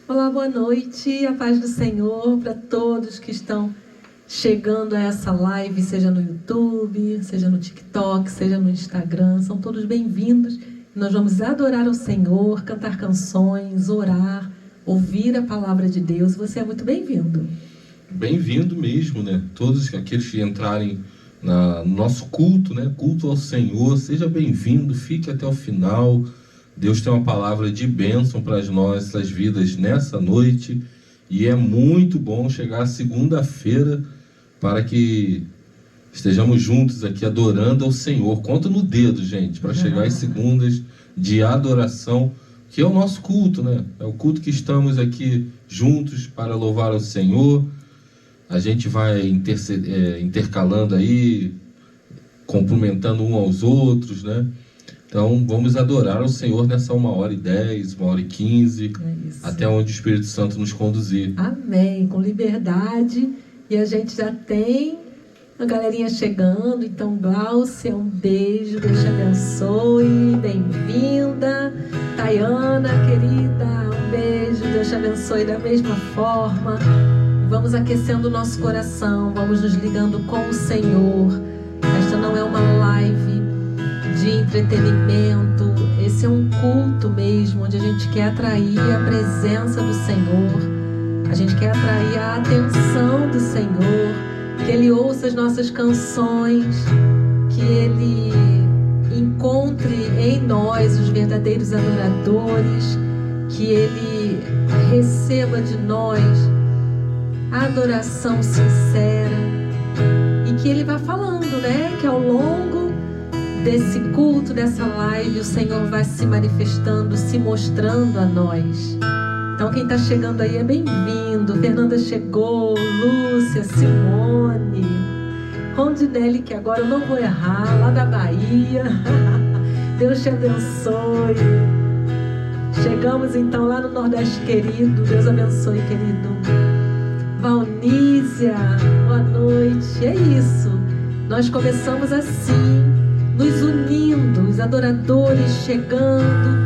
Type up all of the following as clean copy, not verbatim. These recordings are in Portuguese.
Olá, boa noite, a paz do Senhor para todos que estão chegando a essa live, seja no YouTube, seja no TikTok, seja no Instagram, são todos bem-vindos. Nós vamos adorar ao Senhor, cantar canções, orar, ouvir a palavra de Deus. Você é muito bem-vindo. Bem-vindo mesmo, né? Todos aqueles que entrarem no nosso culto, né? Culto ao Senhor, seja bem-vindo, fique até o final. Deus tem uma palavra de bênção para as nossas vidas nessa noite. E é muito bom chegar segunda-feira para que estejamos juntos aqui adorando ao Senhor. Conta no dedo, gente, para chegar às segundas de adoração, que é o nosso culto, né? É o culto que estamos aqui juntos para louvar ao Senhor. A gente vai intercalando aí, cumprimentando uns aos outros, né? Então, vamos adorar ao Senhor nessa 1h10, 1h15, até onde o Espírito Santo nos conduzir. Amém, com liberdade. E a gente já tem a galerinha chegando. Então, Glaucia, um beijo, Deus te abençoe, bem-vinda. Tayana, querida, um beijo, Deus te abençoe da mesma forma. Vamos aquecendo o nosso coração, vamos nos ligando com o Senhor. Esta não é uma live de entretenimento, esse é um culto mesmo, onde a gente quer atrair a presença do Senhor, a gente quer atrair a atenção do Senhor, que Ele ouça as nossas canções, que Ele encontre em nós os verdadeiros adoradores, que Ele receba de nós a adoração sincera, e que Ele vá falando, né, que ao longo desse culto, dessa live, o Senhor vai se manifestando, se mostrando a nós. Então quem está chegando aí é bem-vindo. Fernanda chegou, Lúcia, Simone, Rondinelli, que agora eu não vou errar, lá da Bahia. Deus te abençoe. Chegamos então lá no Nordeste querido. Deus abençoe, querido. Valnísia, boa noite. É isso, nós começamos assim, nos unindo, os adoradores chegando,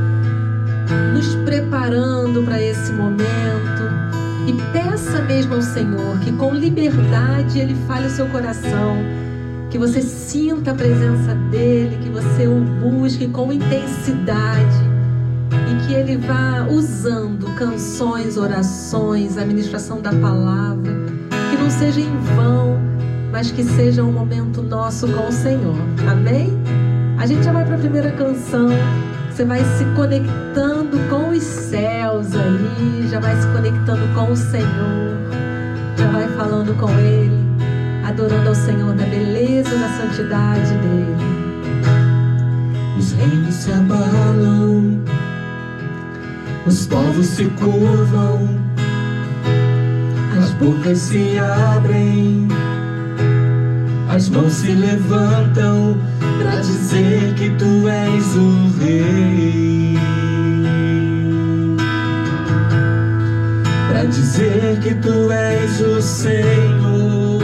nos preparando para esse momento. E peça mesmo ao Senhor que com liberdade Ele fale o seu coração, que você sinta a presença dEle, que você o busque com intensidade e que Ele vá usando canções, orações, a ministração da palavra, que não seja em vão, mas que seja um momento nosso com o Senhor. Amém? A gente já vai para a primeira canção. Você vai se conectando com os céus aí, já vai se conectando com o Senhor, já vai falando com Ele, adorando ao Senhor na beleza, na santidade dEle. Os reinos se abalam, os povos se curvam, as bocas se abrem, as mãos se levantam para dizer que Tu és o Rei, para dizer que Tu és o Senhor.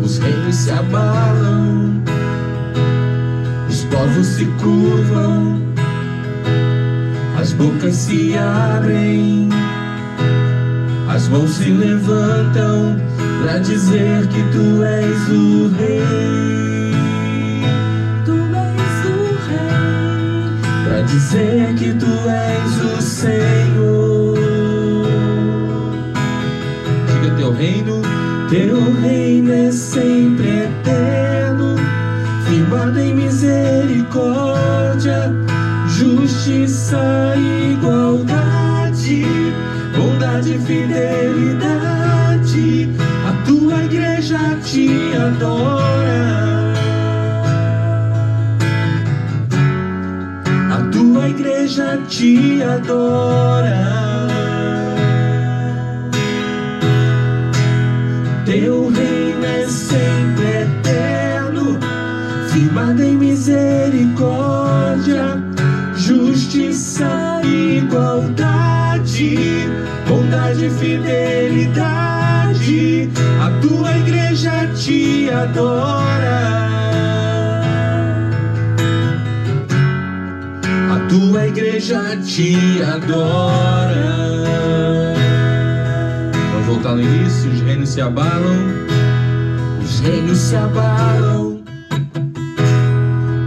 Os reinos se abalam, os povos se curvam, as bocas se abrem, as mãos se levantam para dizer que Tu és o Rei. Tu és o Rei. Para dizer que Tu és o Senhor. Diga: Teu reino é sempre eterno, firmado em misericórdia, justiça e igualdade, bondade e fidelidade. A Tua igreja te adora, a Tua igreja te adora. Teu reino é sempre eterno, firmado em misericórdia, justiça e igualdade, bondade e fidelidade. A Tua igreja te adora. tua igreja te adora. Vamos voltar no início. Os reinos se abalam. Os reinos se abalam.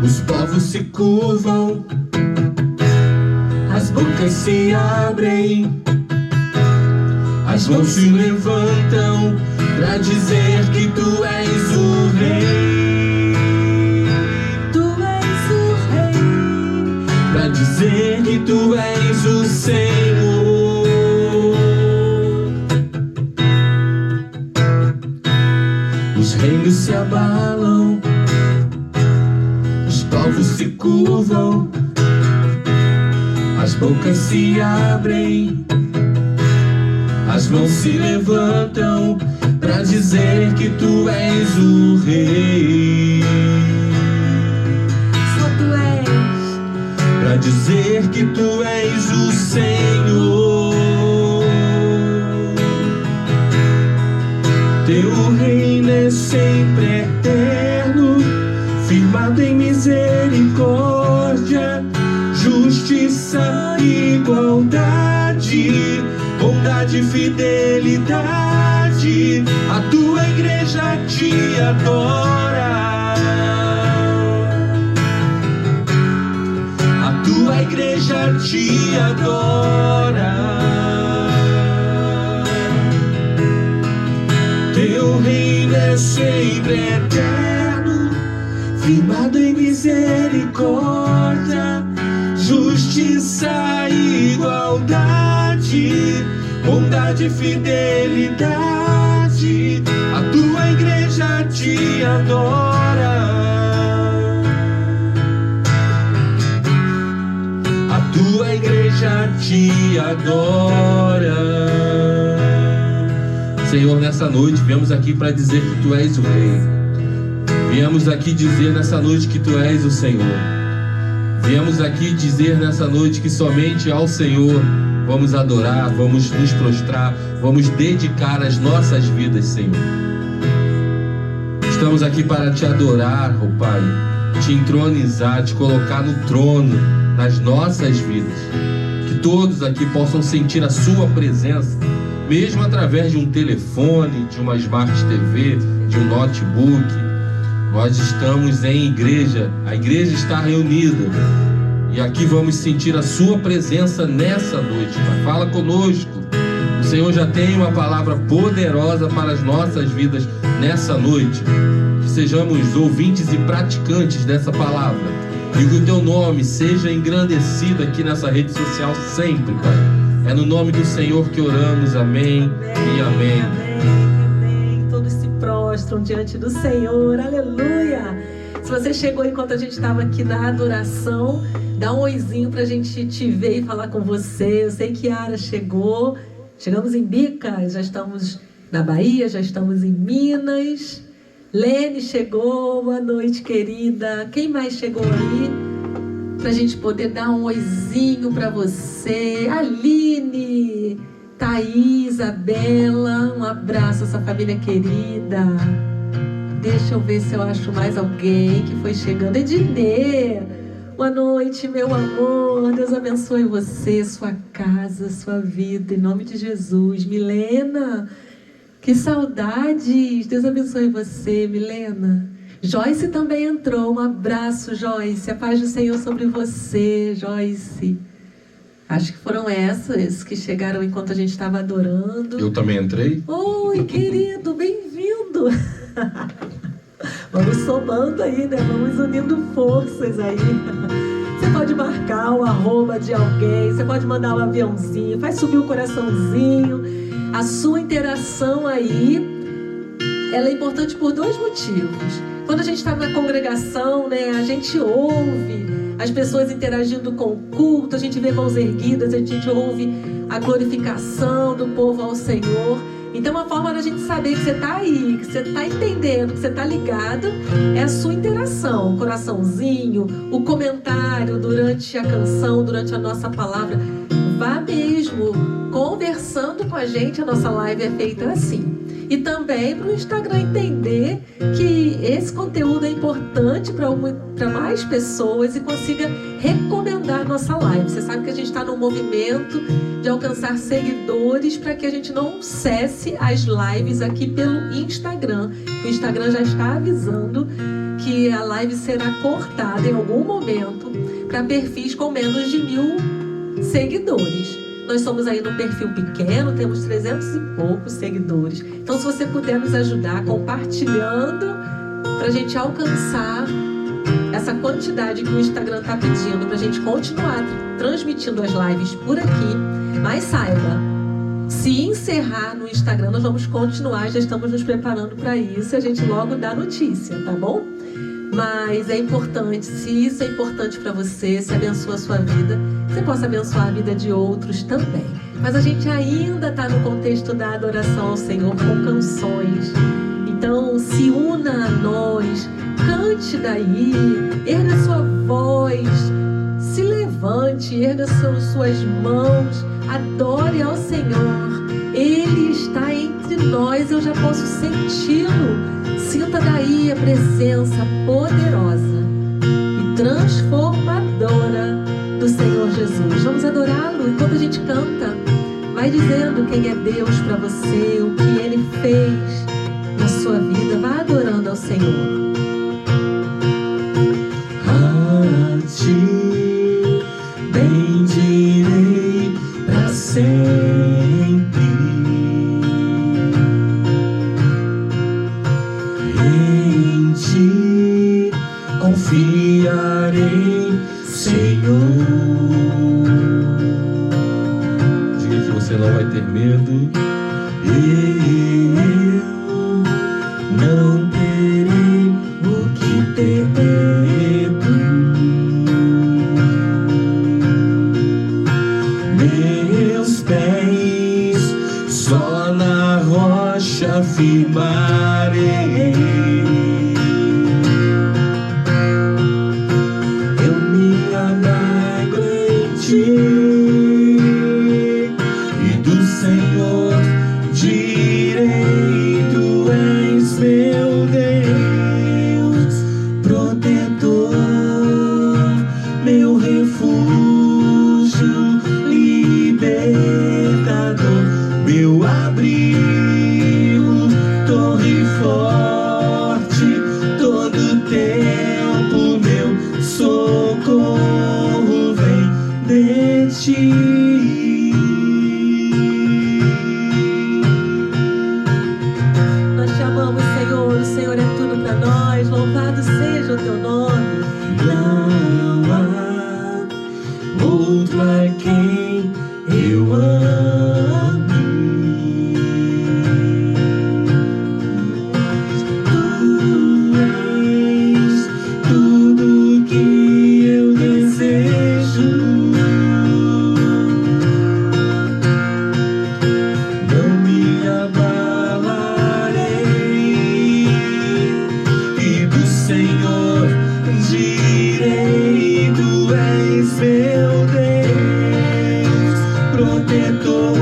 Os povos se curvam. As bocas se abrem. As mãos se levantam pra dizer que tu és o rei. Tu és o rei. Pra dizer que tu és o Senhor. Os reinos se abalam. Os povos se curvam. As bocas se abrem. As mãos se levantam pra dizer que tu és o rei. Só tu és. Pra dizer que tu és o Senhor. Teu reino é sempre eterno, firmado em misericórdia, justiça e igualdade, bondade e fidelidade. A tua igreja te adora. A tua igreja te adora. Teu reino é sempre eterno, firmado em misericórdia, justiça e igualdade, bondade e fidelidade. A tua igreja te adora. A tua igreja te adora. Senhor, nessa noite viemos aqui para dizer que tu és o rei. Viemos aqui dizer nessa noite que tu és o Senhor. Viemos aqui dizer nessa noite que somente ao Senhor vamos adorar, vamos nos prostrar, vamos dedicar as nossas vidas, Senhor. Estamos aqui para te adorar, ó Pai, te entronizar, te colocar no trono nas nossas vidas. Que todos aqui possam sentir a sua presença, mesmo através de um telefone, de uma Smart TV, de um notebook. Nós estamos em igreja, a igreja está reunida. E aqui vamos sentir a sua presença nessa noite, Pai. Fala conosco. O Senhor já tem uma palavra poderosa para as nossas vidas nessa noite. Que sejamos ouvintes e praticantes dessa palavra. E que o teu nome seja engrandecido aqui nessa rede social sempre, Pai. É no nome do Senhor que oramos. Amém e amém. Amém. Todos se prostram diante do Senhor. Aleluia. Se você chegou enquanto a gente estava aqui na adoração, dá um oizinho pra gente te ver e falar com você. Eu sei que Yara chegou. Chegamos em Bica, já estamos na Bahia, já estamos em Minas. Lene chegou, boa noite, querida. Quem mais chegou aí? Pra gente poder dar um oizinho pra você. Aline, Thaís, Isabela, um abraço a essa família querida. Deixa eu ver se eu acho mais alguém que foi chegando. Ednê, boa noite, meu amor. Deus abençoe você, sua casa, sua vida, em nome de Jesus. Milena, que saudades. Deus abençoe você, Milena. Joyce também entrou. Um abraço, Joyce. A paz do Senhor sobre você, Joyce. Acho que foram essas que chegaram enquanto a gente estava adorando. Eu também entrei. Oi, querido, bem-vindo. Vamos somando aí, né? Vamos unindo forças aí. Você pode marcar o @ de alguém, você pode mandar um aviãozinho, faz subir o coraçãozinho. A sua interação aí, ela é importante por 2 motivos. Quando a gente está na congregação, né, a gente ouve as pessoas interagindo com o culto, a gente vê mãos erguidas, a gente ouve a glorificação do povo ao Senhor. Então, uma forma da gente saber que você está aí, que você está entendendo, que você está ligado, é a sua interação, o coraçãozinho, o comentário durante a canção, durante a nossa palavra. Vá mesmo conversando com a gente, a nossa live é feita assim. E também para o Instagram entender que esse conteúdo é importante para mais pessoas e consiga recomendar a nossa live. Você sabe que a gente está num movimento de alcançar seguidores para que a gente não cesse as lives aqui pelo Instagram. O Instagram já está avisando que a live será cortada em algum momento para perfis com menos de 1.000 seguidores. Nós somos aí num perfil pequeno, temos 300 e poucos seguidores. Então, se você puder nos ajudar compartilhando para a gente alcançar essa quantidade que o Instagram está pedindo, para a gente continuar transmitindo as lives por aqui. Mas saiba, se encerrar no Instagram, nós vamos continuar, já estamos nos preparando para isso. A gente logo dá notícia, tá bom? Mas é importante, se isso é importante para você, se abençoa a sua vida, você possa abençoar a vida de outros também. Mas a gente ainda está no contexto da adoração ao Senhor com canções. Então se una a nós, cante daí, erga sua voz, se levante, erga suas mãos, adore ao Senhor. Ele está entre nós, eu já posso senti-lo. Sinta daí a presença poderosa e transformadora do Senhor Jesus. Vamos adorá-lo enquanto a gente canta. Vai dizendo quem é Deus para você, o que Ele fez na sua vida. Vá adorando ao Senhor. A ti bendirei para sempre. Em ti confiarei, Senhor. Diga que você não vai ter medo. Eu não terei o que ter medo. Meus pés só na rocha firmarei. Eu me alegro em ti e do Senhor direi: tu és meu Deus, protetor, meu refúgio, libertador, meu abrigo, torre forte, todo tempo meu socorro vem de ti. Nós te amamos, Senhor. O Senhor é tudo para nós. Louvado seja o teu nome. Não há outro a quem eu ame. Tu és tudo que eu desejo. Não me abalarei e do Senhor direi: tu és meu Deus, protetor,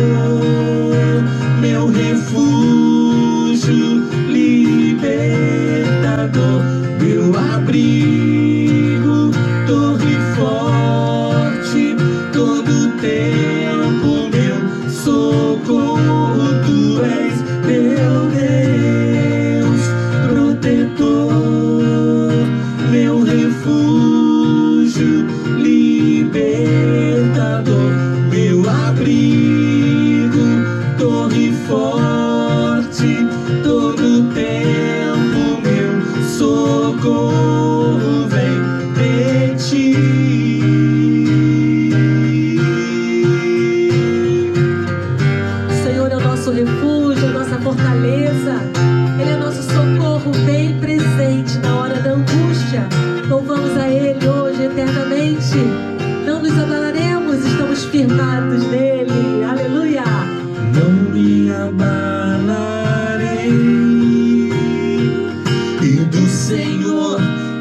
meu refúgio, libertador, meu abrigo, torre forte, todo tempo meu socorro. Tu és meu Deus, protetor, meu refúgio, libertador, meu abrigo, torre forte, todo tempo meu socorro vem de ti. O Senhor é o nosso refúgio, a nossa fortaleza. Ele é nosso socorro bem presente na hora da angústia. Louvamos a Ele hoje eternamente. Não nos abalaremos, estamos firmados nele. Aleluia! Não me abalarei e do Senhor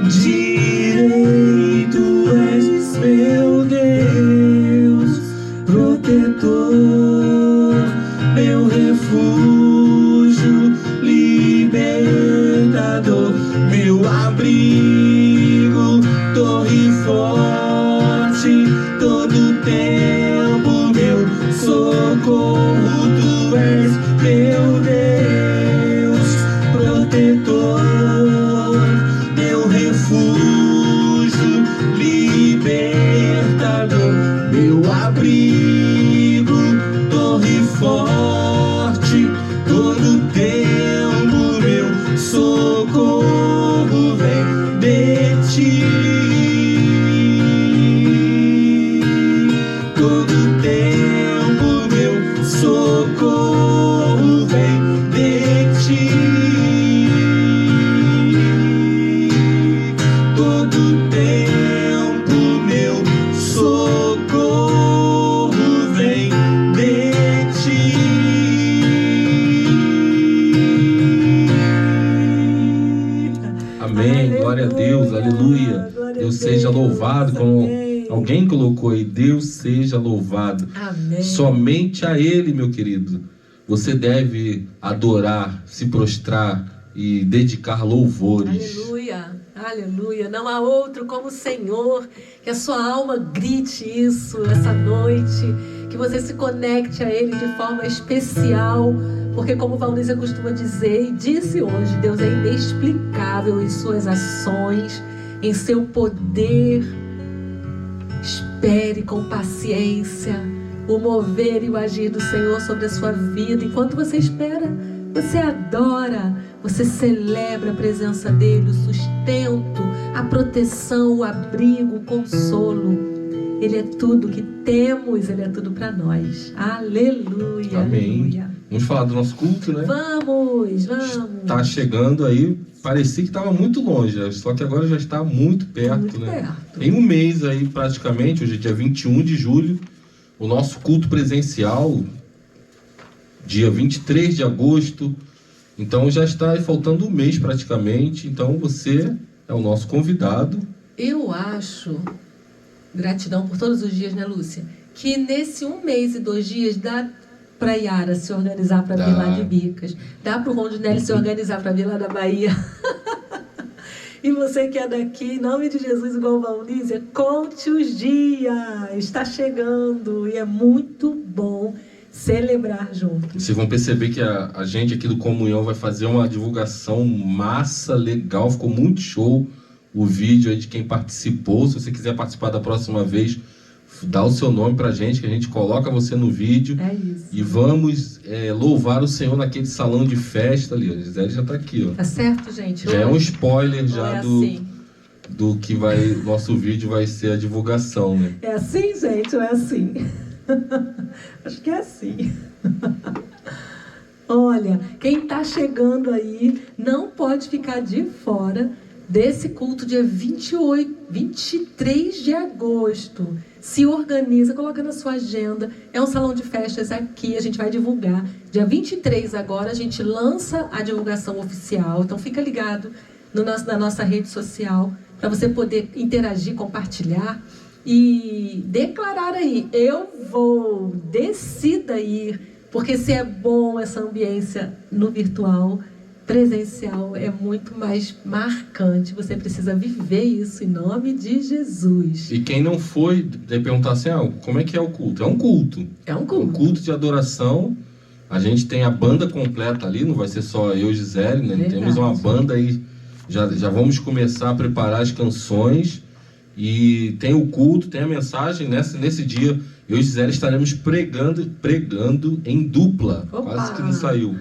direi: tu és meu Deus, protetor, meu refúgio, abrigo, torre forte, todo tempo meu socorro vem de ti. Todo tempo meu socorro vem de ti. Todo tempo meu socorro vem de ti. Amém, glória a Deus, aleluia. Deus seja louvado, como alguém colocou aí, Deus seja louvado. Amém. Somente a Ele, meu querido, você deve adorar, se prostrar e dedicar louvores. Aleluia, aleluia. Não há outro como o Senhor. Que a sua alma grite isso essa noite. Que você se conecte a Ele de forma especial. Porque como Valnísia costuma dizer, e disse hoje, Deus é inexplicável em suas ações, em seu poder. Espere com paciência o mover e o agir do Senhor sobre a sua vida. Enquanto você espera, você adora, você celebra a presença dEle, o sustento, a proteção, o abrigo, o consolo. Ele é tudo que temos, Ele é tudo para nós. Aleluia. Amém. Aleluia. Vamos falar do nosso culto, né? Vamos. Está chegando aí, parecia que estava muito longe, só que agora já está muito perto, Muito né? perto. Em um mês aí, praticamente, hoje é dia 21 de julho, o nosso culto presencial, dia 23 de agosto, então já está faltando um mês praticamente, então você é o nosso convidado. Eu acho, gratidão por todos os dias, né, Lúcia? Que nesse 1 mês e 2 dias dá para Yara se organizar para vir lá de Bicas, dá para o Rondinelli se organizar para vir lá da Bahia. E você que é daqui, em nome de Jesus, igual Valnísia, conte os dias, está chegando e é muito bom celebrar juntos. Vocês vão perceber que a gente aqui do Comunhão vai fazer uma divulgação massa, legal, ficou muito show o vídeo aí de quem participou. Se você quiser participar da próxima vez, dá o seu nome pra gente, que a gente coloca você no vídeo. É isso. E vamos louvar o Senhor naquele salão de festa ali. A Gisele já tá aqui, ó. Tá certo, gente? Já é um spoiler já assim. do que nosso vídeo vai ser a divulgação, né? É assim, gente, ou é assim? Acho que é assim. Olha, quem está chegando aí não pode ficar de fora desse culto dia 23 de agosto. Se organiza, coloca na sua agenda. É um salão de festas aqui, a gente vai divulgar. Dia 23 agora a gente lança a divulgação oficial. Então fica ligado na nossa rede social para você poder interagir, compartilhar e declarar aí, eu vou, decida ir, porque se é bom essa ambiência no virtual, presencial é muito mais marcante. Você precisa viver isso em nome de Jesus. E quem não foi, deve perguntar assim, como é que é o culto? É um culto. É um culto. Um culto de adoração. A gente tem a banda completa ali, não vai ser só eu e Gisele, né? Verdade. Temos uma banda aí, já vamos começar a preparar as canções. E tem o culto, tem a mensagem. Nesse dia, eu e Gisele estaremos pregando em dupla. Opa! Quase que não saiu.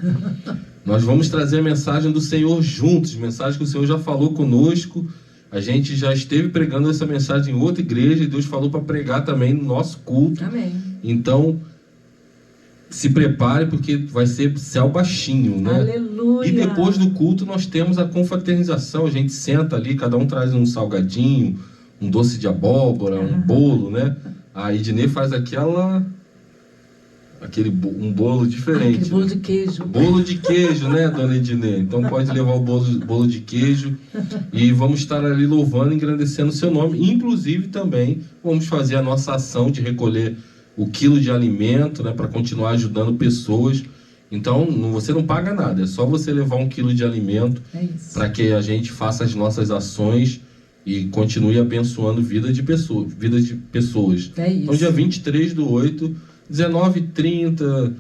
Nós vamos trazer a mensagem do Senhor juntos, mensagem que o Senhor já falou conosco. A gente já esteve pregando essa mensagem em outra igreja e Deus falou para pregar também no nosso culto. Amém. Então, se prepare porque vai ser céu baixinho, né? Aleluia. E depois do culto nós temos a confraternização. A gente senta ali, cada um traz um salgadinho, um doce de abóbora, um bolo, né? A Ednei faz um bolo diferente. Aquele bolo de queijo. Bolo de queijo, né, dona Ednei? Então pode levar o bolo de queijo. E vamos estar ali louvando, engrandecendo o seu nome. Inclusive também vamos fazer a nossa ação de recolher o quilo de alimento, né, para continuar ajudando pessoas. Então você não paga nada, é só você levar 1 quilo de alimento para que a gente faça as nossas ações e continue abençoando vidas de pessoas. É isso. Então dia 23/8, 19h30,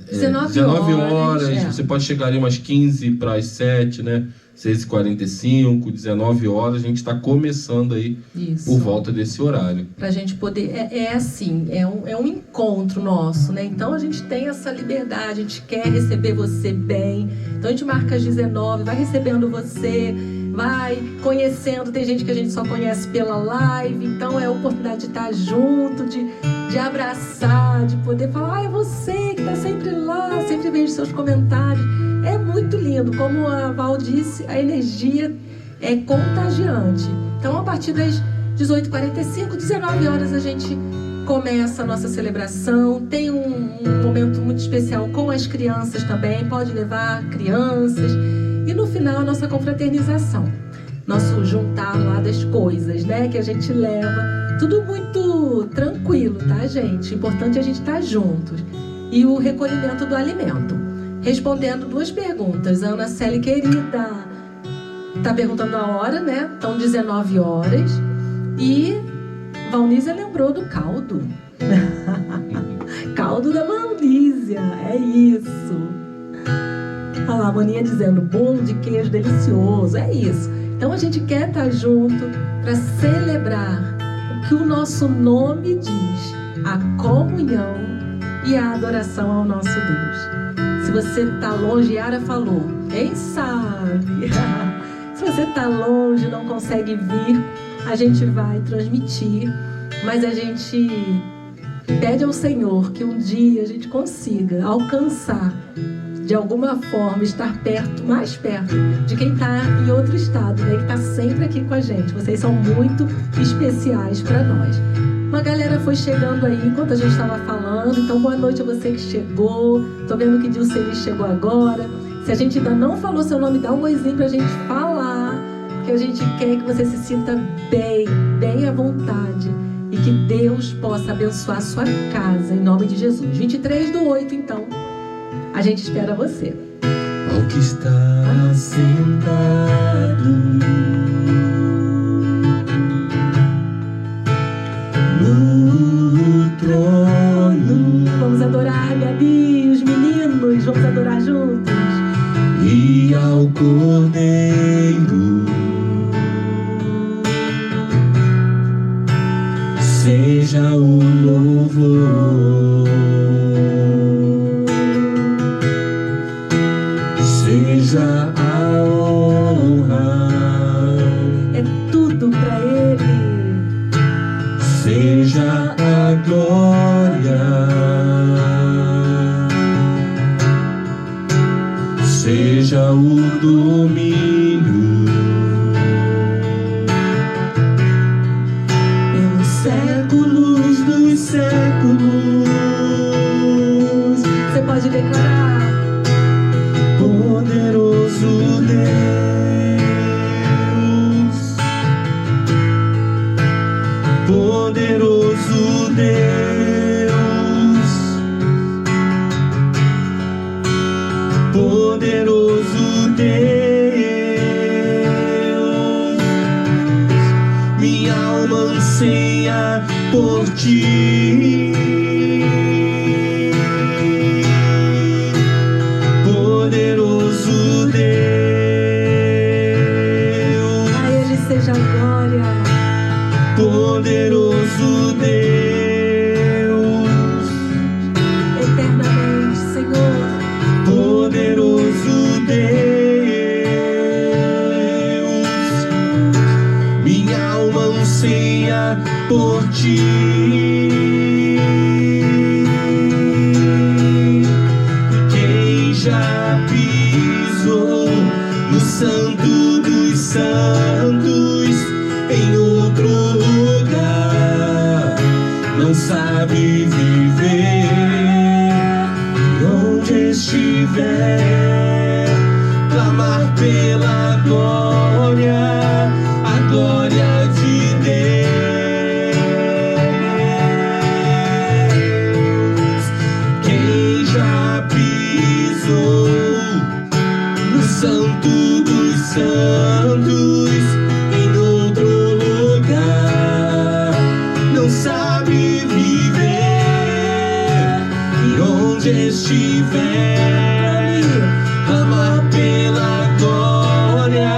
19 horas, você pode chegar ali umas 15 para as 7, né? 6h45, 19 horas, a gente está começando aí Isso. por volta desse horário. Para a gente poder, assim, é um encontro nosso, né? Então a gente tem essa liberdade, a gente quer receber você bem. Então a gente marca às 19, vai recebendo você, vai conhecendo. Tem gente que a gente só conhece pela live, então é a oportunidade de estar junto, de abraçar, de poder falar, é você que está sempre lá, sempre vejo seus comentários. É muito lindo, como a Val disse, a energia é contagiante. Então, a partir das 18h45, 19 horas, a gente começa a nossa celebração. Tem um momento muito especial com as crianças também, pode levar crianças. E no final, a nossa confraternização, nosso juntar lá das coisas, né, que a gente leva. Tudo muito tranquilo, tá, gente? Importante a gente estar juntos. E o recolhimento do alimento. Respondendo 2 perguntas. A Ana Célia, querida, está perguntando a hora, né? Estão 19 horas. E Valnísia lembrou do caldo. Caldo da Valnísia, é isso. Olha lá, a Maninha dizendo, bolo de queijo delicioso, é isso. Então a gente quer estar junto para celebrar o que o nosso nome diz, a comunhão e a adoração ao nosso Deus. Se você está longe, Yara falou, quem sabe? Se você está longe, não consegue vir, a gente vai transmitir, mas a gente pede ao Senhor que um dia a gente consiga alcançar, de alguma forma, estar perto, mais perto de quem está em outro estado, né? Que está sempre aqui com a gente. Vocês são muito especiais para nós. Uma galera foi chegando aí enquanto a gente estava falando, então boa noite a você que chegou. Tô vendo que Dilceli chegou agora. Se a gente ainda não falou seu nome, dá um oizinho pra gente falar, porque a gente quer que você se sinta bem à vontade e que Deus possa abençoar a sua casa, em nome de Jesus. 23/8, então, a gente espera você. Ao que está sentado no trono. Vamos adorar, Gabi, os meninos, vamos adorar juntos. E ao Cordeiro seja o louvor, seja a honra, É tudo pra Ele. seja a glória, seja o domínio pelos séculos dos séculos. Você pode declarar. Poderoso Deus, poderoso Deus, poderoso Deus, minha alma anseia por ti. Poderoso Deus, A Ele seja a glória. poderoso Deus, Eternamente, Senhor. poderoso Deus, minha alma anseia por ti. Quem já pisou no Santo dos Santos, em outro lugar, não sabe viver. E onde estiver, clamar pela glória, a glória de Deus. Quem já pisou no Santo dos Santos, em outro lugar, não sabe viver. E onde estiver, clamar pela glória,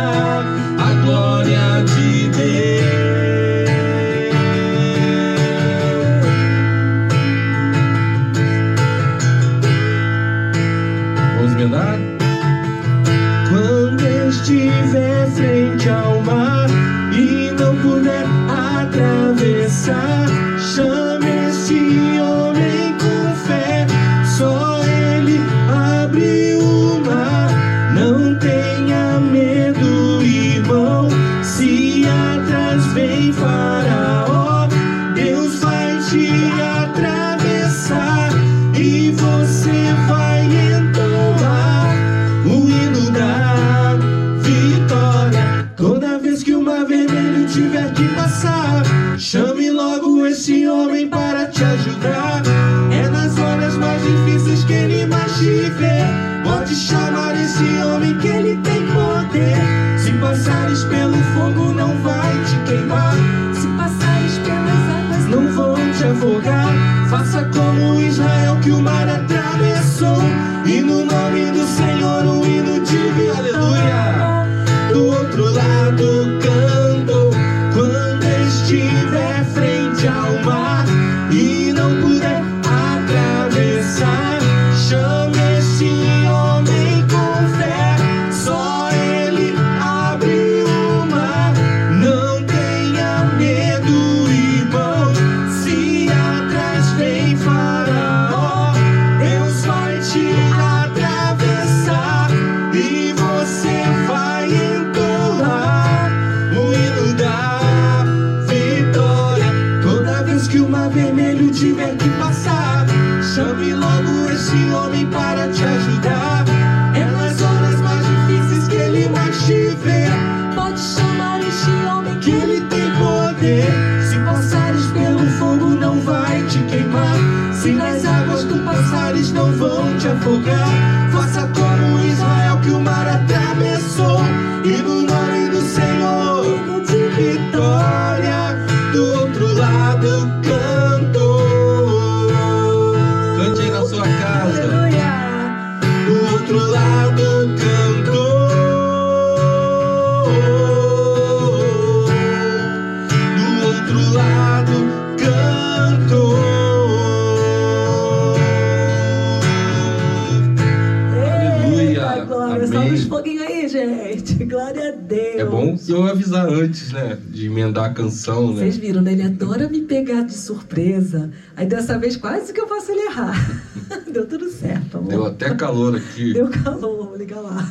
para te ajudar. É nas horas mais difíceis que Ele mais te vê. Pode chamar este homem Que Ele tem poder. Se passares pelo fogo não vai te queimar. Se nas águas tu passares não vão te afogar. Faça como Israel que o mar atravessou. E no nome do Senhor, de vitória, do outro lado cantou. Cante aí na sua casa. Aleluia. Do outro lado cantou. Do outro lado cantou. Aleluia. Eita, glória. Amém. Salve os foguinhos aí, gente. Glória a Deus. É bom eu avisar antes, né? De emendar a canção, né? Vocês viram, né? Ele adora me pegar de surpresa. Aí dessa vez quase que eu faço ele errar. Deu tudo certo, amor. Deu até calor aqui. Deu calor, vou ligar lá.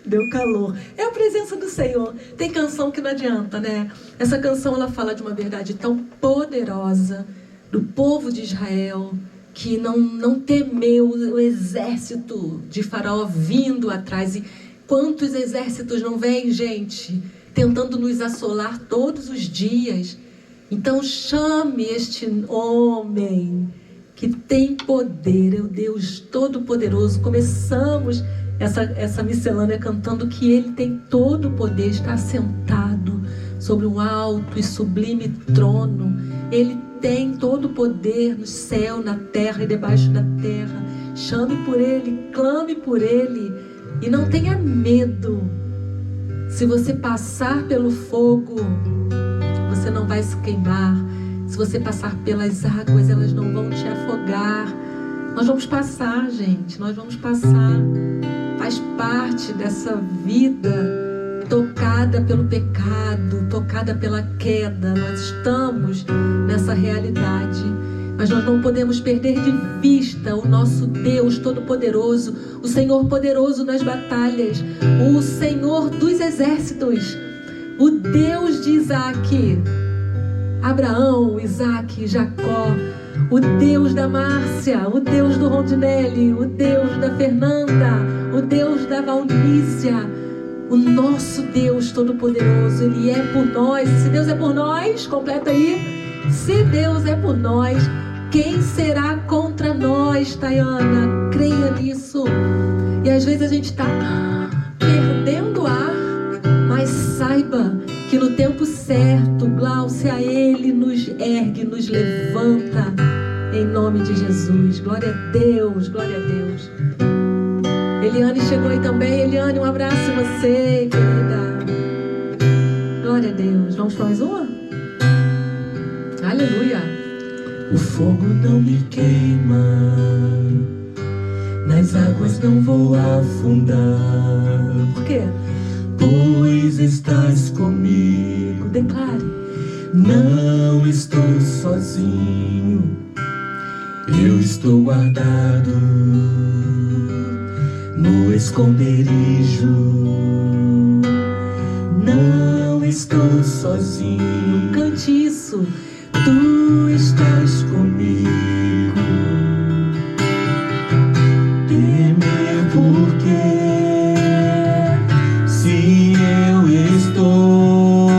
Deu calor. É a presença do Senhor. Tem canção que não adianta, né? Essa canção, ela fala de uma verdade tão poderosa do povo de Israel, que não temeu o exército de Faraó vindo atrás. E quantos exércitos não vêm, gente, tentando nos assolar todos os dias. Então chame este homem que tem poder, é o Deus Todo-Poderoso. Começamos essa miscelânea cantando que Ele tem todo o poder, está sentado sobre um alto e sublime trono. Ele tem todo o poder no céu, na terra e debaixo da terra. Chame por Ele, clame por Ele e não tenha medo. Se você passar pelo fogo, você não vai se queimar. Se você passar pelas águas, elas não vão te afogar. Nós vamos passar, gente, nós vamos passar. Faz parte dessa vida tocada pelo pecado, tocada pela queda. Nós estamos nessa realidade, mas nós não podemos perder de vista o nosso Deus Todo-Poderoso, o Senhor poderoso nas batalhas, o Senhor dos exércitos, o Deus de Isaac, Abraão, Isaac, Jacó, o Deus da Márcia, o Deus do Rondinelli, o Deus da Fernanda, o Deus da Valnícia. O nosso Deus Todo-Poderoso, Ele é por nós. Se Deus é por nós, completa aí. Se Deus é por nós, quem será contra nós, Tayana? Creia nisso. E às vezes a gente está perdendo ar, mas saiba que no tempo certo, Gláucia, Ele nos ergue, nos levanta, em nome de Jesus. Glória a Deus, glória a Deus. Eliane chegou aí também. Eliane, um abraço em você, querida. Glória a Deus. Vamos para mais uma? Aleluia. O fogo não me queima, nas águas não vou afundar. Por quê? Pois estás comigo. Declare. Não estou sozinho, eu estou guardado no esconderijo. Não estou sozinho. Cante isso. Tu estás comigo. Temer por quê? Se eu estou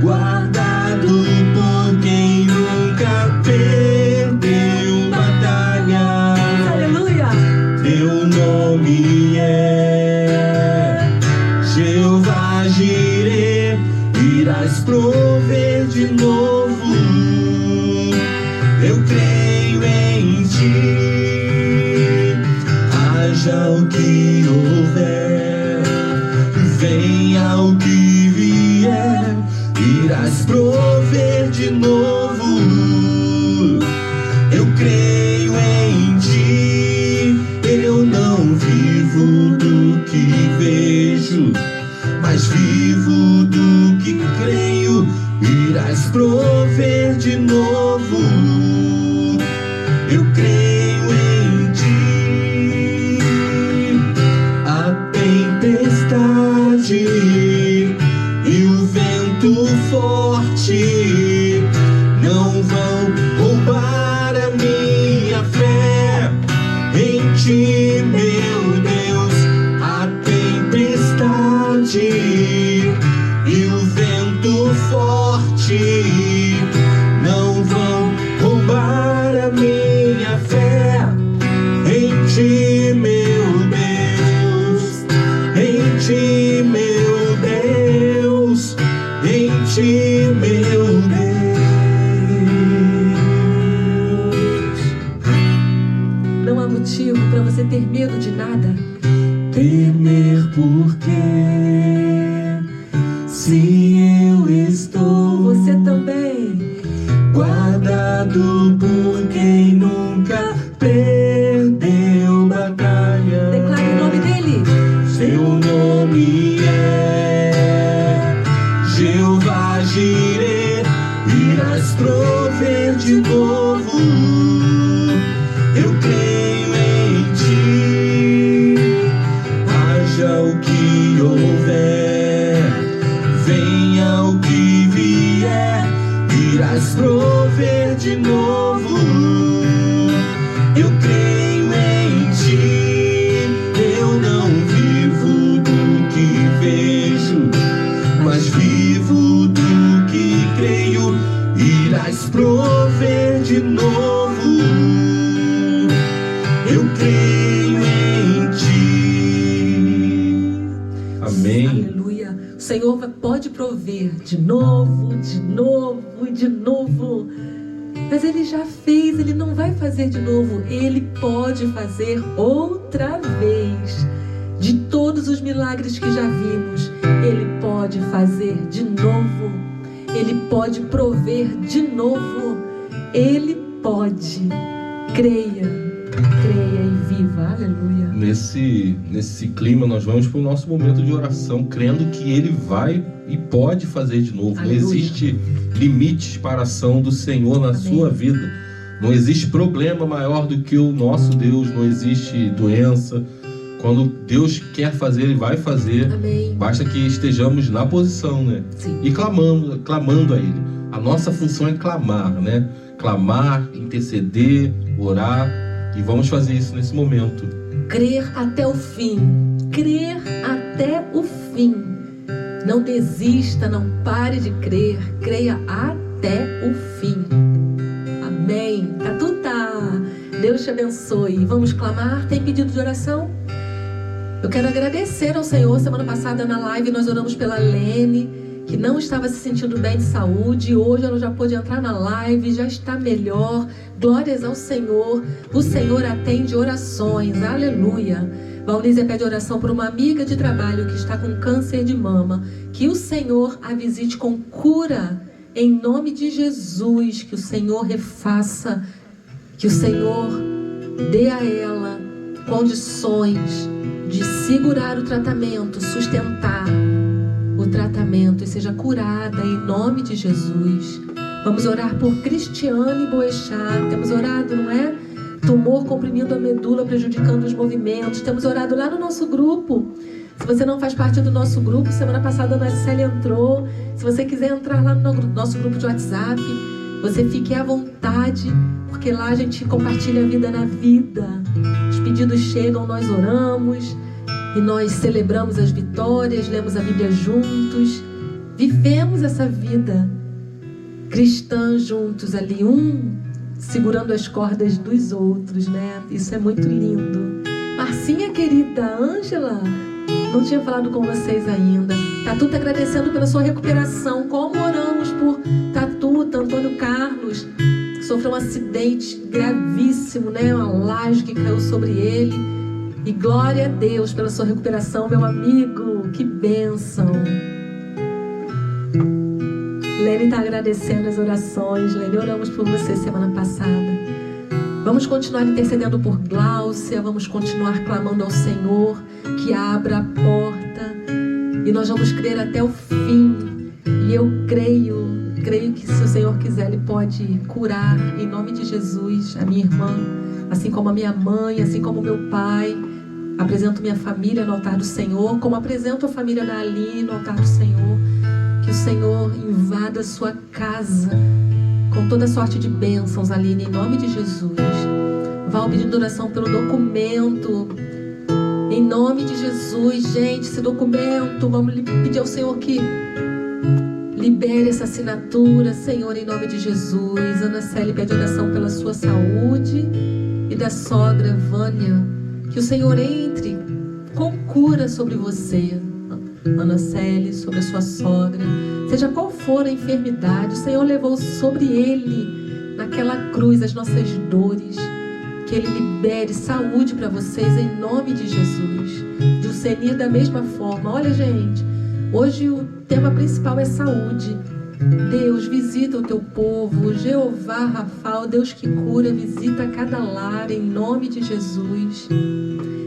guardado por quem nunca perdeu batalha. Aleluia. Teu nome é Jeová Jireh, irás prover de novo. Eu creio em ti, haja o que houver, venha o que vier, irás prover de novo. Eu creio em ti, eu não vivo do que vejo, mas vivo do que creio, irás prover de novo. Eu creio em ti. A tempestade e o vento forte não vão roubar a minha fé. motivo para você ter medo de nada? Temer porque se eu estou Você também. guardado por quem nunca perdeu batalha. Declare o nome dele. Seu nome é Jeová Jireh, irás prover de novo. Eu creio em ti, haja o que houver, venha o que vier, irás prover de novo. Eu creio em ti, eu não vivo do que vejo, mas vivo do que creio, irás prover de novo. Eu creio em ti. Amém. Aleluia. O Senhor pode prover de novo, de novo e de novo. Mas Ele já fez, Ele não vai fazer de novo. Ele pode fazer outra vez. De todos os milagres que já vimos, Ele pode fazer de novo. Ele pode prover de novo. Ele pode. Creia. Creia e viva, aleluia. Nesse clima nós vamos para o nosso momento de oração, crendo que Ele vai e pode fazer de novo. Aleluia. Não existe limites para a ação do Senhor na Amém. sua vida. Não existe problema maior do que o nosso Deus. Não existe doença. Quando Deus quer fazer, Ele vai fazer. Amém. Basta que estejamos na posição, né? Sim. E clamando a Ele. A nossa função é clamar, né? Clamar, interceder, orar. E vamos fazer isso nesse momento. Crer até o fim. Crer até o fim. Não desista, não pare de crer. Creia até o fim. Amém. Catuta. Deus te abençoe. Vamos clamar. Tem pedido de oração? Eu quero agradecer ao Senhor. Semana passada na live nós oramos pela Lene, que não estava se sentindo bem de saúde. Hoje ela já pôde entrar na live, já está melhor. Glórias ao Senhor. O Senhor atende orações. Aleluia. Valnísia pede oração por uma amiga de trabalho que está com câncer de mama. Que o Senhor a visite com cura. Em nome de Jesus. Que o Senhor refaça. Que o Senhor dê a ela condições de segurar o tratamento, sustentar o tratamento e seja curada em nome de Jesus. Vamos orar por Cristiane Boechat. Temos orado, não é? Tumor comprimindo a medula, prejudicando os movimentos. Temos orado lá no nosso grupo. Se você não faz parte do nosso grupo, semana passada a Marcele entrou. Se você quiser entrar lá no nosso grupo de WhatsApp, você fique à vontade, porque lá a gente compartilha a vida na vida. Os pedidos chegam, nós oramos e nós celebramos as vitórias, lemos a Bíblia juntos, vivemos essa vida cristã juntos ali, segurando as cordas dos outros, né? Isso é muito lindo. Marcinha querida, Ângela, não tinha falado com vocês ainda. Tatu tá agradecendo pela sua recuperação. Como oramos por Tatuta, Antônio Carlos, que sofreu um acidente gravíssimo, né? Uma laje que caiu sobre ele. E glória a Deus pela sua recuperação, meu amigo. Que bênção. Lene está agradecendo as orações. Lene, oramos por você semana passada. Vamos continuar intercedendo por Gláucia. Vamos continuar clamando ao Senhor que abra a porta. E nós vamos crer até o fim. E eu creio que se o Senhor quiser, Ele pode curar em nome de Jesus a minha irmã, assim como a minha mãe, assim como o meu pai. Apresento minha família no altar do Senhor, como apresento a família da Aline no altar do Senhor. Que o Senhor invada a sua casa com toda sorte de bênçãos, Aline, em nome de Jesus. Vá pedindo oração pelo documento. Em nome de Jesus, gente, esse documento, vamos pedir ao Senhor que libere essa assinatura, Senhor, em nome de Jesus. Ana Célia pede oração pela sua saúde e da sogra Vânia. Que o Senhor entre com cura sobre você, Ana Célia, sobre a sua sogra. Seja qual for a enfermidade, o Senhor levou sobre Ele, naquela cruz, as nossas dores. que Ele libere saúde para vocês em nome de Jesus. Dilcenir da mesma forma. Olha, gente, hoje o tema principal é saúde. Deus, visita o teu povo. Jeová Rafa, Deus que cura, visita cada lar em nome de Jesus.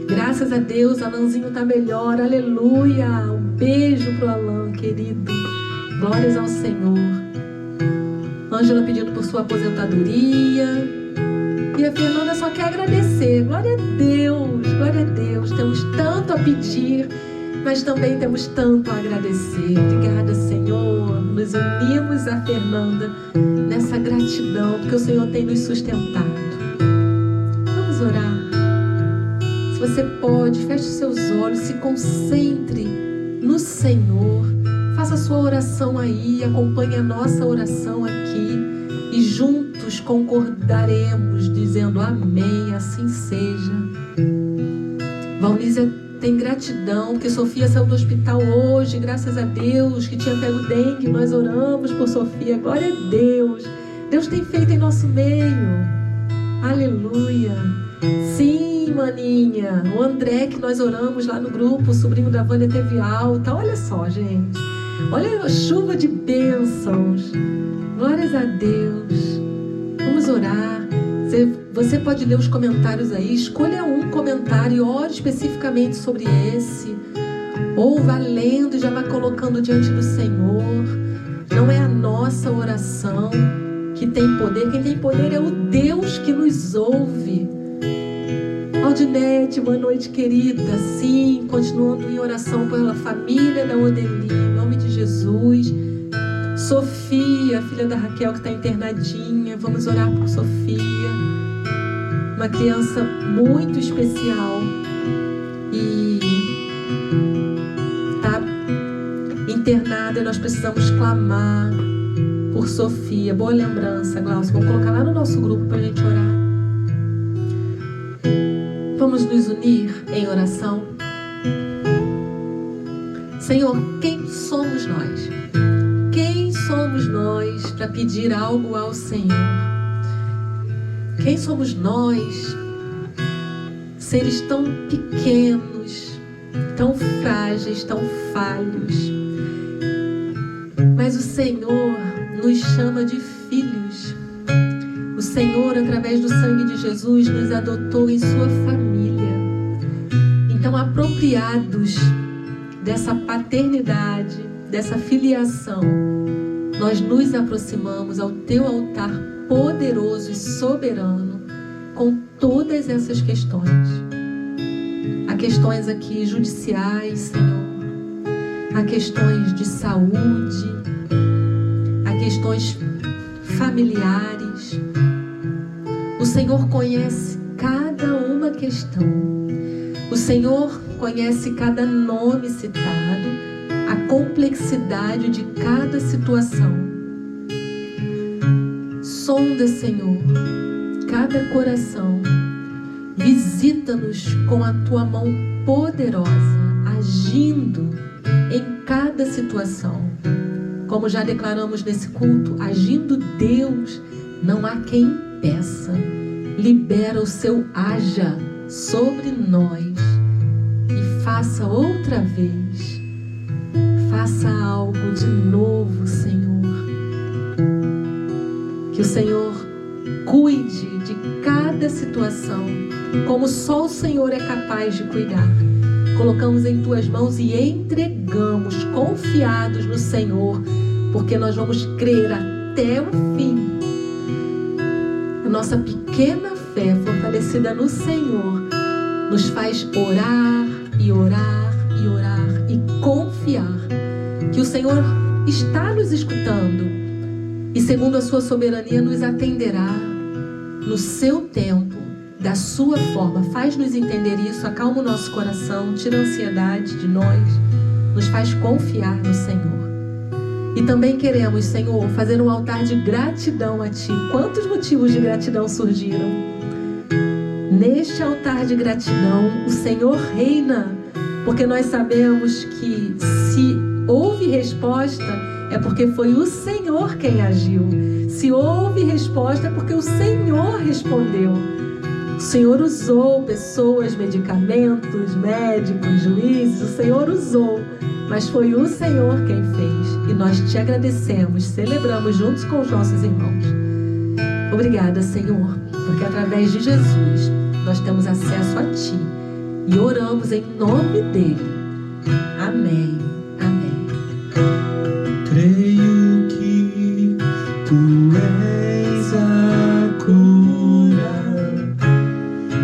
Graças a Deus, Alanzinho está melhor, aleluia. Um beijo pro Alan, querido. Glórias ao Senhor. Ângela pedindo por sua aposentadoria. E a Fernanda só quer agradecer. Glória a Deus, glória a Deus. Temos tanto a pedir, mas também temos tanto a agradecer. Obrigada, Senhor. Nos unimos a Fernanda nessa gratidão, porque o Senhor tem nos sustentado. Vamos orar. Se você pode, feche seus olhos, se concentre no Senhor. Faça a sua oração aí, acompanhe a nossa oração aqui e juntos concordaremos dizendo amém, assim seja. Valnísia tem gratidão, porque Sofia saiu do hospital hoje, graças a Deus, que tinha pego dengue. Nós oramos por Sofia, glória a Deus. Deus tem feito em nosso meio. Aleluia. Sim, maninha. O André, que nós oramos lá no grupo, o sobrinho da Vânia teve alta. Olha só, gente. Olha a chuva de bênçãos. Glórias a Deus. Vamos orar. Você pode ler os comentários aí. Escolha um comentário e ore especificamente sobre esse. Ou vá lendo e já vá colocando diante do Senhor. Não é a nossa oração que tem poder. Quem tem poder é o Deus que nos ouve. Aldinete, boa noite, querida. Sim, continuando em oração pela família da Odeli, em nome de Jesus. Sofia, filha da Raquel, que está internadinha. Vamos orar por Sofia. Uma criança muito especial. E está internada e nós precisamos clamar por Sofia. Boa lembrança, Glaucio. Vamos colocar lá no nosso grupo para a gente orar. Vamos nos unir em oração. Senhor, quem somos nós? Quem somos nós para pedir algo ao Senhor? Quem somos nós, seres tão pequenos, tão frágeis, tão falhos? Mas o Senhor nos chama de filhos. O Senhor, através do sangue de Jesus, nos adotou em sua família. Então, apropriados dessa paternidade, dessa filiação, nós nos aproximamos ao teu altar poderoso e soberano com todas essas questões. Há questões aqui judiciais, Senhor. Há questões de saúde. Há questões familiares. O Senhor conhece cada uma questão. O Senhor conhece cada nome citado, a complexidade de cada situação. Sonda, Senhor, cada coração. Visita-nos com a tua mão poderosa, agindo em cada situação. Como já declaramos nesse culto, agindo Deus, não há quem peça. Libera o seu haja sobre nós e faça outra vez. Faça algo de novo, Senhor. Que o Senhor cuide de cada situação, como só o Senhor é capaz de cuidar. Colocamos em tuas mãos e entregamos, confiados no Senhor, porque nós vamos crer até o fim. A nossa pequena fé, fortalecida no Senhor, nos faz orar e orar e orar e confiar que o Senhor está nos escutando e, segundo a sua soberania, nos atenderá no seu tempo, da sua forma. Faz-nos entender isso, acalma o nosso coração, tira a ansiedade de nós, nos faz confiar no Senhor. E também queremos, Senhor, fazer um altar de gratidão a Ti. Quantos motivos de gratidão surgiram? Neste altar de gratidão, o Senhor reina, porque nós sabemos que se houve resposta, é porque foi o Senhor quem agiu. Se houve resposta, é porque o Senhor respondeu. O Senhor usou pessoas, medicamentos, médicos, juízes, o Senhor usou, mas foi o Senhor quem fez. E nós te agradecemos, celebramos juntos com os nossos irmãos. Obrigada, Senhor, porque através de Jesus nós temos acesso a Ti e oramos em nome dEle. Amém. Amém. Creio que Tu és a cura,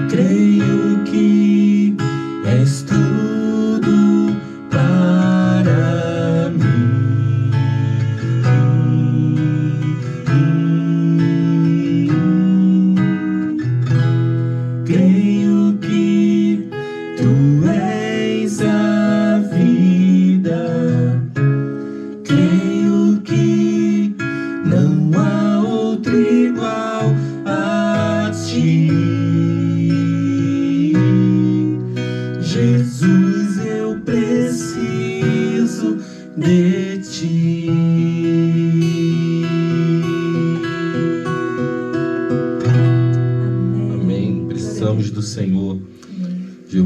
creio que és tudo para mim. Creio que Tu és a vida, creio que não há outro igual a Ti. Jesus, eu preciso de Ti. Amém. Precisamos do Senhor.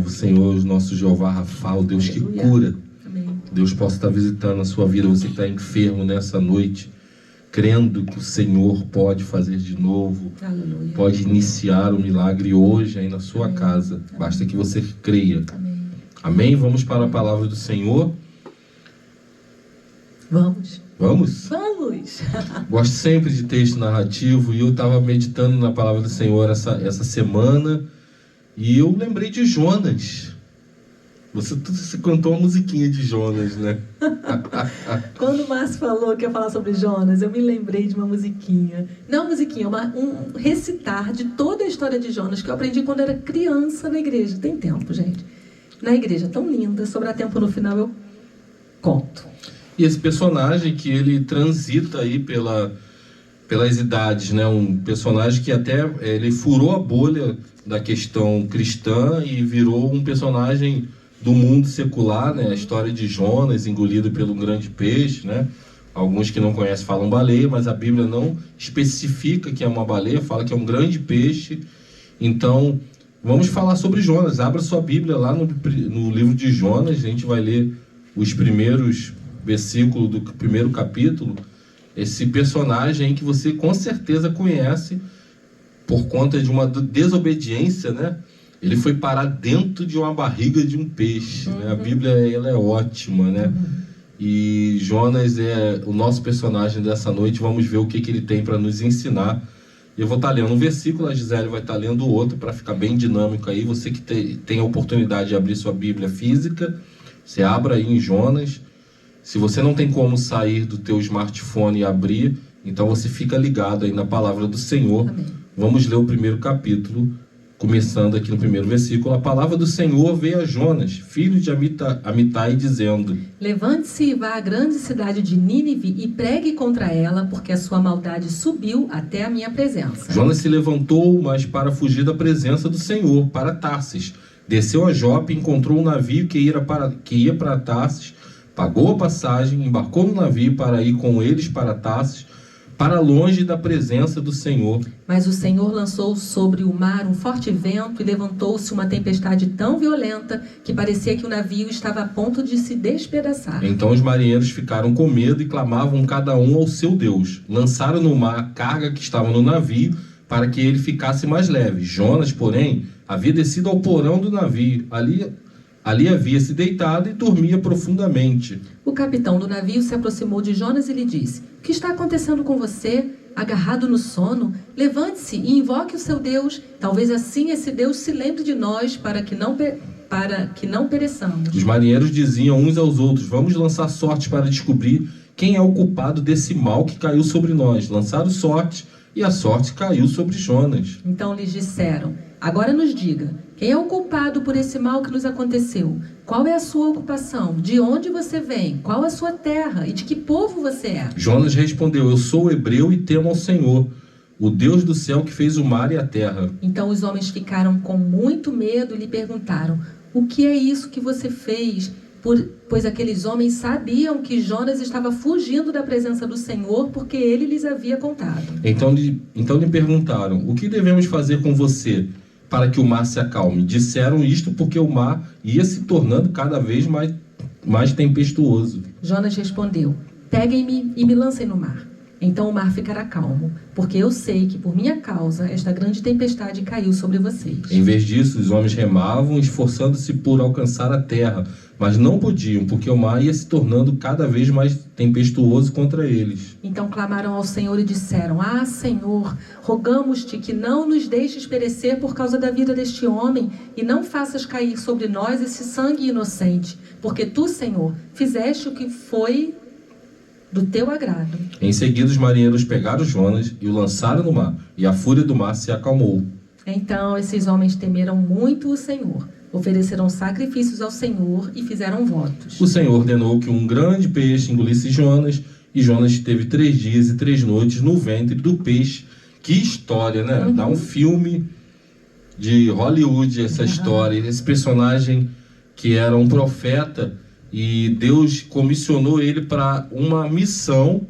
O Senhor, o nosso Jeová Rafa, o Deus que Aleluia. cura. Amém. Deus possa estar visitando a sua vida, você que está enfermo nessa noite, crendo que o Senhor pode fazer de novo, Aleluia. pode iniciar o milagre hoje aí na sua Amém. casa. Amém. Basta que você creia. Amém. Amém? Vamos para a palavra do Senhor. Vamos. Vamos? Vamos. Gosto sempre de texto narrativo e eu estava meditando na palavra do Senhor essa semana e eu lembrei de Jonas. Você cantou uma musiquinha de Jonas, né? Quando o Márcio falou que ia falar sobre Jonas, eu me lembrei de uma musiquinha. Não musiquinha, um recitar de toda a história de Jonas que eu aprendi quando era criança na igreja. Tem tempo, gente. Na igreja, tão linda. Sobrar tempo no final eu conto. E esse personagem que ele transita aí pelas idades, né? Um personagem que até ele furou a bolha da questão cristã e virou um personagem do mundo secular, né? A história de Jonas engolido pelo grande peixe, né? Alguns que não conhecem falam baleia, mas a Bíblia não especifica que é uma baleia, fala que é um grande peixe. Então, vamos falar sobre Jonas. Abra sua Bíblia lá no livro de Jonas, a gente vai ler os primeiros versículo do primeiro capítulo, esse personagem que você com certeza conhece por conta de uma desobediência, né? Ele foi parar dentro de uma barriga de um peixe, né? A Bíblia ela é ótima, né? E Jonas é o nosso personagem dessa noite. Vamos ver o que ele tem para nos ensinar. Eu vou estar lendo um versículo, a Gisele vai estar lendo o outro para ficar bem dinâmico aí. Você que tem a oportunidade de abrir sua Bíblia física, você abra aí em Jonas. Se você não tem como sair do teu smartphone e abrir, então você fica ligado aí na palavra do Senhor. Amém. Vamos ler o primeiro capítulo, começando aqui no primeiro versículo. A palavra do Senhor veio a Jonas, filho de Amitai, dizendo: Levante-se e vá à grande cidade de Nínive e pregue contra ela, porque a sua maldade subiu até a minha presença. Jonas se levantou, mas para fugir da presença do Senhor, para Tarsis. Desceu a Jope e encontrou um navio que ia para Tarsis. Pagou a passagem, embarcou no navio para ir com eles para Tarsis, para longe da presença do Senhor. Mas o Senhor lançou sobre o mar um forte vento e levantou-se uma tempestade tão violenta que parecia que o navio estava a ponto de se despedaçar. Então os marinheiros ficaram com medo e clamavam cada um ao seu Deus. Lançaram no mar a carga que estava no navio para que ele ficasse mais leve. Jonas, porém, havia descido ao porão do navio. Ali havia se deitado e dormia profundamente. O capitão do navio se aproximou de Jonas e lhe disse: O que está acontecendo com você? Agarrado no sono? Levante-se e invoque o seu Deus. Talvez assim esse Deus se lembre de nós para que não pereçamos. Os marinheiros diziam uns aos outros: Vamos lançar sorte para descobrir quem é o culpado desse mal que caiu sobre nós. Lançaram sorte e a sorte caiu sobre Jonas. Então lhes disseram: Agora nos diga, quem é o culpado por esse mal que nos aconteceu? Qual é a sua ocupação? De onde você vem? Qual a sua terra? E de que povo você é? Jonas respondeu: Eu sou hebreu e temo ao Senhor, o Deus do céu que fez o mar e a terra. Então os homens ficaram com muito medo e lhe perguntaram: O que é isso que você fez? Pois aqueles homens sabiam que Jonas estava fugindo da presença do Senhor, porque ele lhes havia contado. Então lhe perguntaram: O que devemos fazer com você? para que o mar se acalme. Disseram isto porque o mar ia se tornando cada vez mais tempestuoso. Jonas respondeu: peguem-me e me lancem no mar. Então o mar ficará calmo, porque eu sei que por minha causa esta grande tempestade caiu sobre vocês. Em vez disso, os homens remavam, esforçando-se por alcançar a terra, mas não podiam, porque o mar ia se tornando cada vez mais tempestuoso contra eles. Então clamaram ao Senhor e disseram: Ah, Senhor, rogamos-te que não nos deixes perecer por causa da vida deste homem, e não faças cair sobre nós esse sangue inocente, porque tu, Senhor, fizeste o que foi do teu agrado. Em seguida, os marinheiros pegaram Jonas e o lançaram no mar, e a fúria do mar se acalmou. Então esses homens temeram muito o Senhor, ofereceram sacrifícios ao Senhor e fizeram votos. O Senhor ordenou que um grande peixe engolisse Jonas, e Jonas esteve 3 dias e 3 noites no ventre do peixe. Que história, né? Uhum. Dá um filme de Hollywood essa história. Esse personagem que era um profeta, e Deus comissionou ele para uma missão,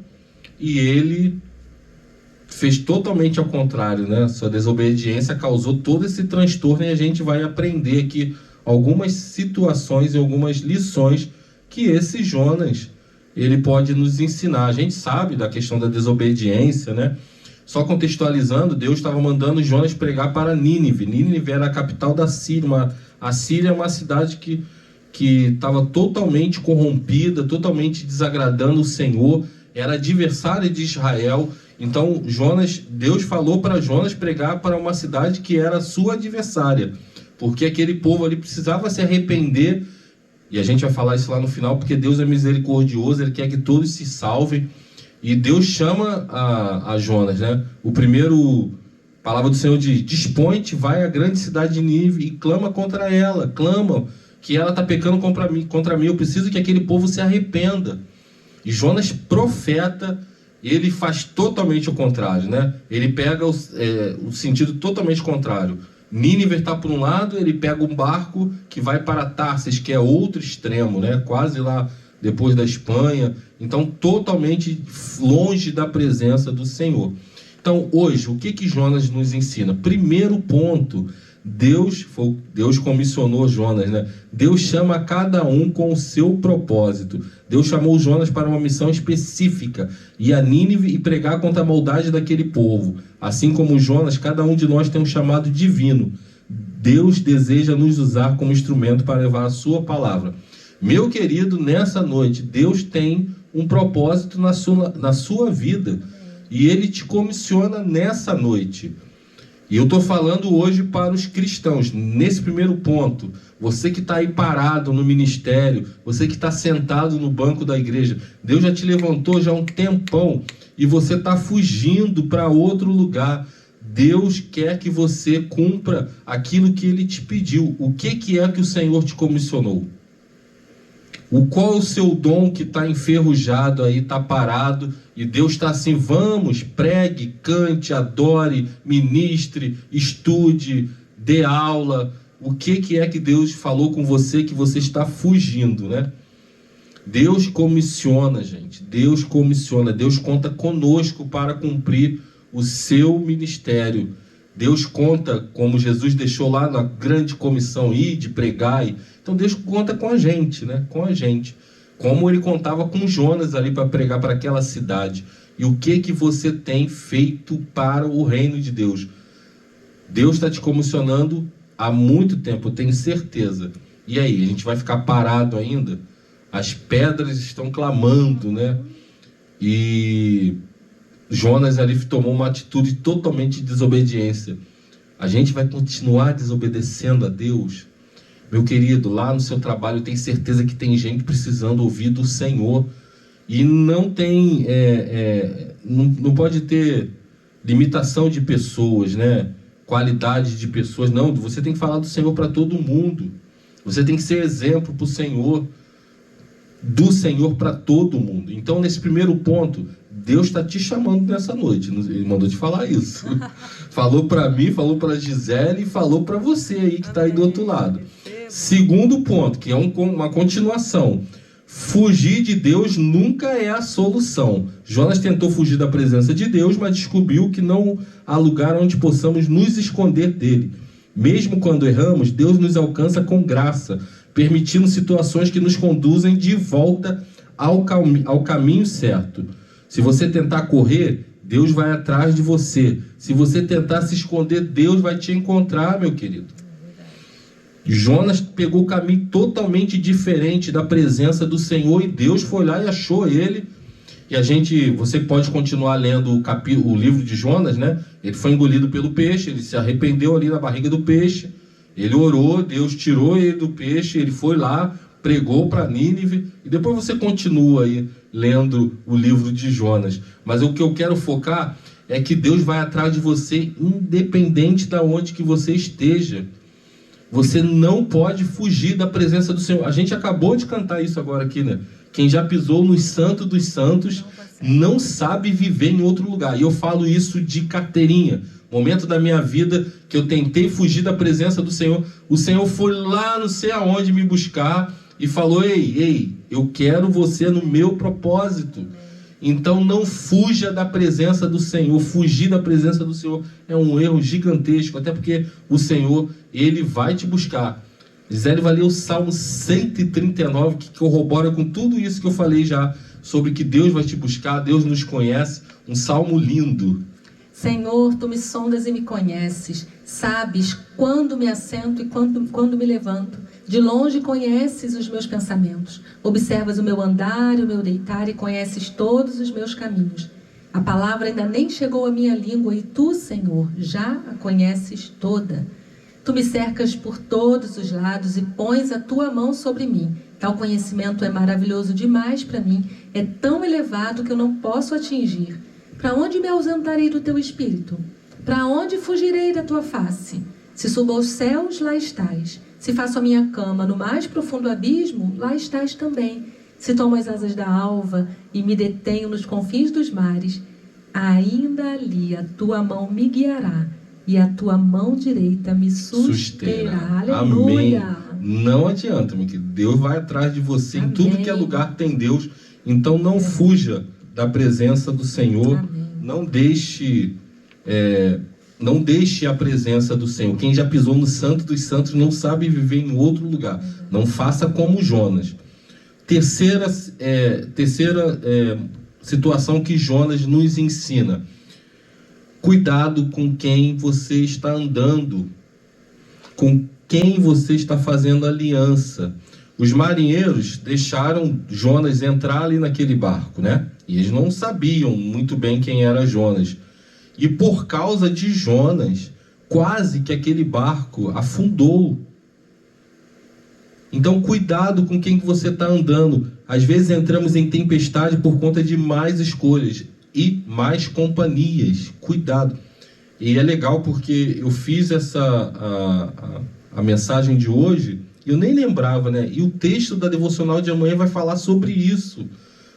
e ele fez totalmente ao contrário, né? Sua desobediência causou todo esse transtorno, e a gente vai aprender aqui algumas situações e algumas lições que esse Jonas, ele pode nos ensinar. A gente sabe da questão da desobediência, né? Só contextualizando, Deus estava mandando Jonas pregar para Nínive. Nínive era a capital da Síria. A Síria é uma cidade que estava totalmente corrompida, totalmente desagradando o Senhor, era adversária de Israel. Então Deus falou para Jonas pregar para uma cidade que era sua adversária, porque aquele povo ali precisava se arrepender, e a gente vai falar isso lá no final, porque Deus é misericordioso, Ele quer que todos se salvem, e Deus chama a Jonas, né? O primeiro palavra do Senhor diz: dispõe-te, vai à grande cidade de Nínive e clama contra ela, clama que ela está pecando contra mim, eu preciso que aquele povo se arrependa. E Jonas, profeta, ele faz totalmente o contrário, né? Ele pega o sentido totalmente contrário. Nínive está por um lado, ele pega um barco que vai para Tarsis, que é outro extremo, né? Quase lá depois da Espanha. Então, totalmente longe da presença do Senhor. Então, hoje, o que Jonas nos ensina? Primeiro ponto: Deus comissionou Jonas, né? Deus chama cada um com o seu propósito. Deus chamou Jonas para uma missão específica, ir a Nínive e pregar contra a maldade daquele povo. Assim como Jonas, cada um de nós tem um chamado divino. Deus deseja nos usar como instrumento para levar a sua palavra. Meu querido, nessa noite, Deus tem um propósito na sua vida, e Ele te comissiona nessa noite. E eu estou falando hoje para os cristãos, nesse primeiro ponto. Você que está aí parado no ministério, você que está sentado no banco da igreja, Deus já te levantou já há um tempão, e você está fugindo para outro lugar. Deus quer que você cumpra aquilo que Ele te pediu. O que é que o Senhor te comissionou? Qual é o seu dom que está enferrujado aí, está parado, e Deus está assim: vamos, pregue, cante, adore, ministre, estude, dê aula. O que é que Deus falou com você que você está fugindo, né? Deus comissiona, gente. Deus comissiona. Deus conta conosco para cumprir o seu ministério. Deus conta, como Jesus deixou lá na grande comissão, ir de pregar. Então Deus conta com a gente, né? Com a gente. Como Ele contava com Jonas ali para pregar para aquela cidade. E o que você tem feito para o reino de Deus? Deus está te comissionando há muito tempo, eu tenho certeza. E aí, a gente vai ficar parado ainda? As pedras estão clamando, né? E Jonas ali tomou uma atitude totalmente de desobediência. A gente vai continuar desobedecendo a Deus? Meu querido, lá no seu trabalho, eu tenho certeza que tem gente precisando ouvir do Senhor. E não tem, não pode ter limitação de pessoas, né? Qualidade de pessoas. Não, você tem que falar do Senhor para todo mundo. Você tem que ser exemplo para o Senhor, do Senhor para todo mundo. Então, nesse primeiro ponto, Deus está te chamando nessa noite. Ele mandou te falar isso. Falou para mim, falou para a Gisele e falou para você aí que está aí do outro lado. Segundo ponto, que é uma continuação. Fugir de Deus nunca é a solução. Jonas tentou fugir da presença de Deus, mas descobriu que não há lugar onde possamos nos esconder dele. Mesmo quando erramos, Deus nos alcança com graça, permitindo situações que nos conduzem de volta ao caminho certo. Se você tentar correr, Deus vai atrás de você. Se você tentar se esconder, Deus vai te encontrar, meu querido. Jonas pegou o caminho totalmente diferente da presença do Senhor, e Deus foi lá e achou ele. E você pode continuar lendo o livro de Jonas, né? Ele foi engolido pelo peixe, ele se arrependeu ali na barriga do peixe, ele orou, Deus tirou ele do peixe, ele foi lá, pregou para Nínive, e depois você continua aí lendo o livro de Jonas. Mas o que eu quero focar é que Deus vai atrás de você, independente de onde que você esteja. Você não pode fugir da presença do Senhor. A gente acabou de cantar isso agora aqui, né? Quem já pisou no Santo dos Santos não sabe viver em outro lugar. E eu falo isso de carteirinha. Momento da minha vida que eu tentei fugir da presença do Senhor. O Senhor foi lá, não sei aonde, me buscar e falou: ei, eu quero você no meu propósito. Então não fuja da presença do Senhor. Fugir da presença do Senhor é um erro gigantesco, até porque o Senhor, ele vai te buscar. Gisele vai ler o Salmo 139, que corrobora com tudo isso que eu falei já, sobre que Deus vai te buscar, Deus nos conhece. Um salmo lindo. Senhor, tu me sondas e me conheces, sabes quando me assento e quando me levanto. De longe conheces os meus pensamentos, observas o meu andar e o meu deitar e conheces todos os meus caminhos. A palavra ainda nem chegou à minha língua e tu, Senhor, já a conheces toda. Tu me cercas por todos os lados e pões a tua mão sobre mim. Tal conhecimento é maravilhoso demais para mim, é tão elevado que eu não posso atingir. Para onde me ausentarei do teu espírito? Para onde fugirei da tua face? Se subo aos céus, lá estás. Se faço a minha cama no mais profundo abismo, lá estás também. Se tomo as asas da alva e me detenho nos confins dos mares, ainda ali a tua mão me guiará e a tua mão direita me susterá. Aleluia. Amém. Não adianta, meu querido. Deus vai atrás de você. Amém. Em tudo que é lugar tem Deus. Então não fuja da presença do Senhor. Amém. Não deixe a presença do Senhor. Quem já pisou no Santo dos Santos não sabe viver em outro lugar. Não faça como Jonas. Terceira situação que Jonas nos ensina: cuidado com quem você está andando, com quem você está fazendo aliança. Os marinheiros deixaram Jonas entrar ali naquele barco, né? E eles não sabiam muito bem quem era Jonas. E por causa de Jonas, quase que aquele barco afundou. Então cuidado com quem que você está andando. Às vezes entramos em tempestade por conta de mais escolhas e mais companhias. Cuidado. E é legal porque eu fiz a mensagem de hoje, eu nem lembrava, né? E o texto da devocional de amanhã vai falar sobre isso,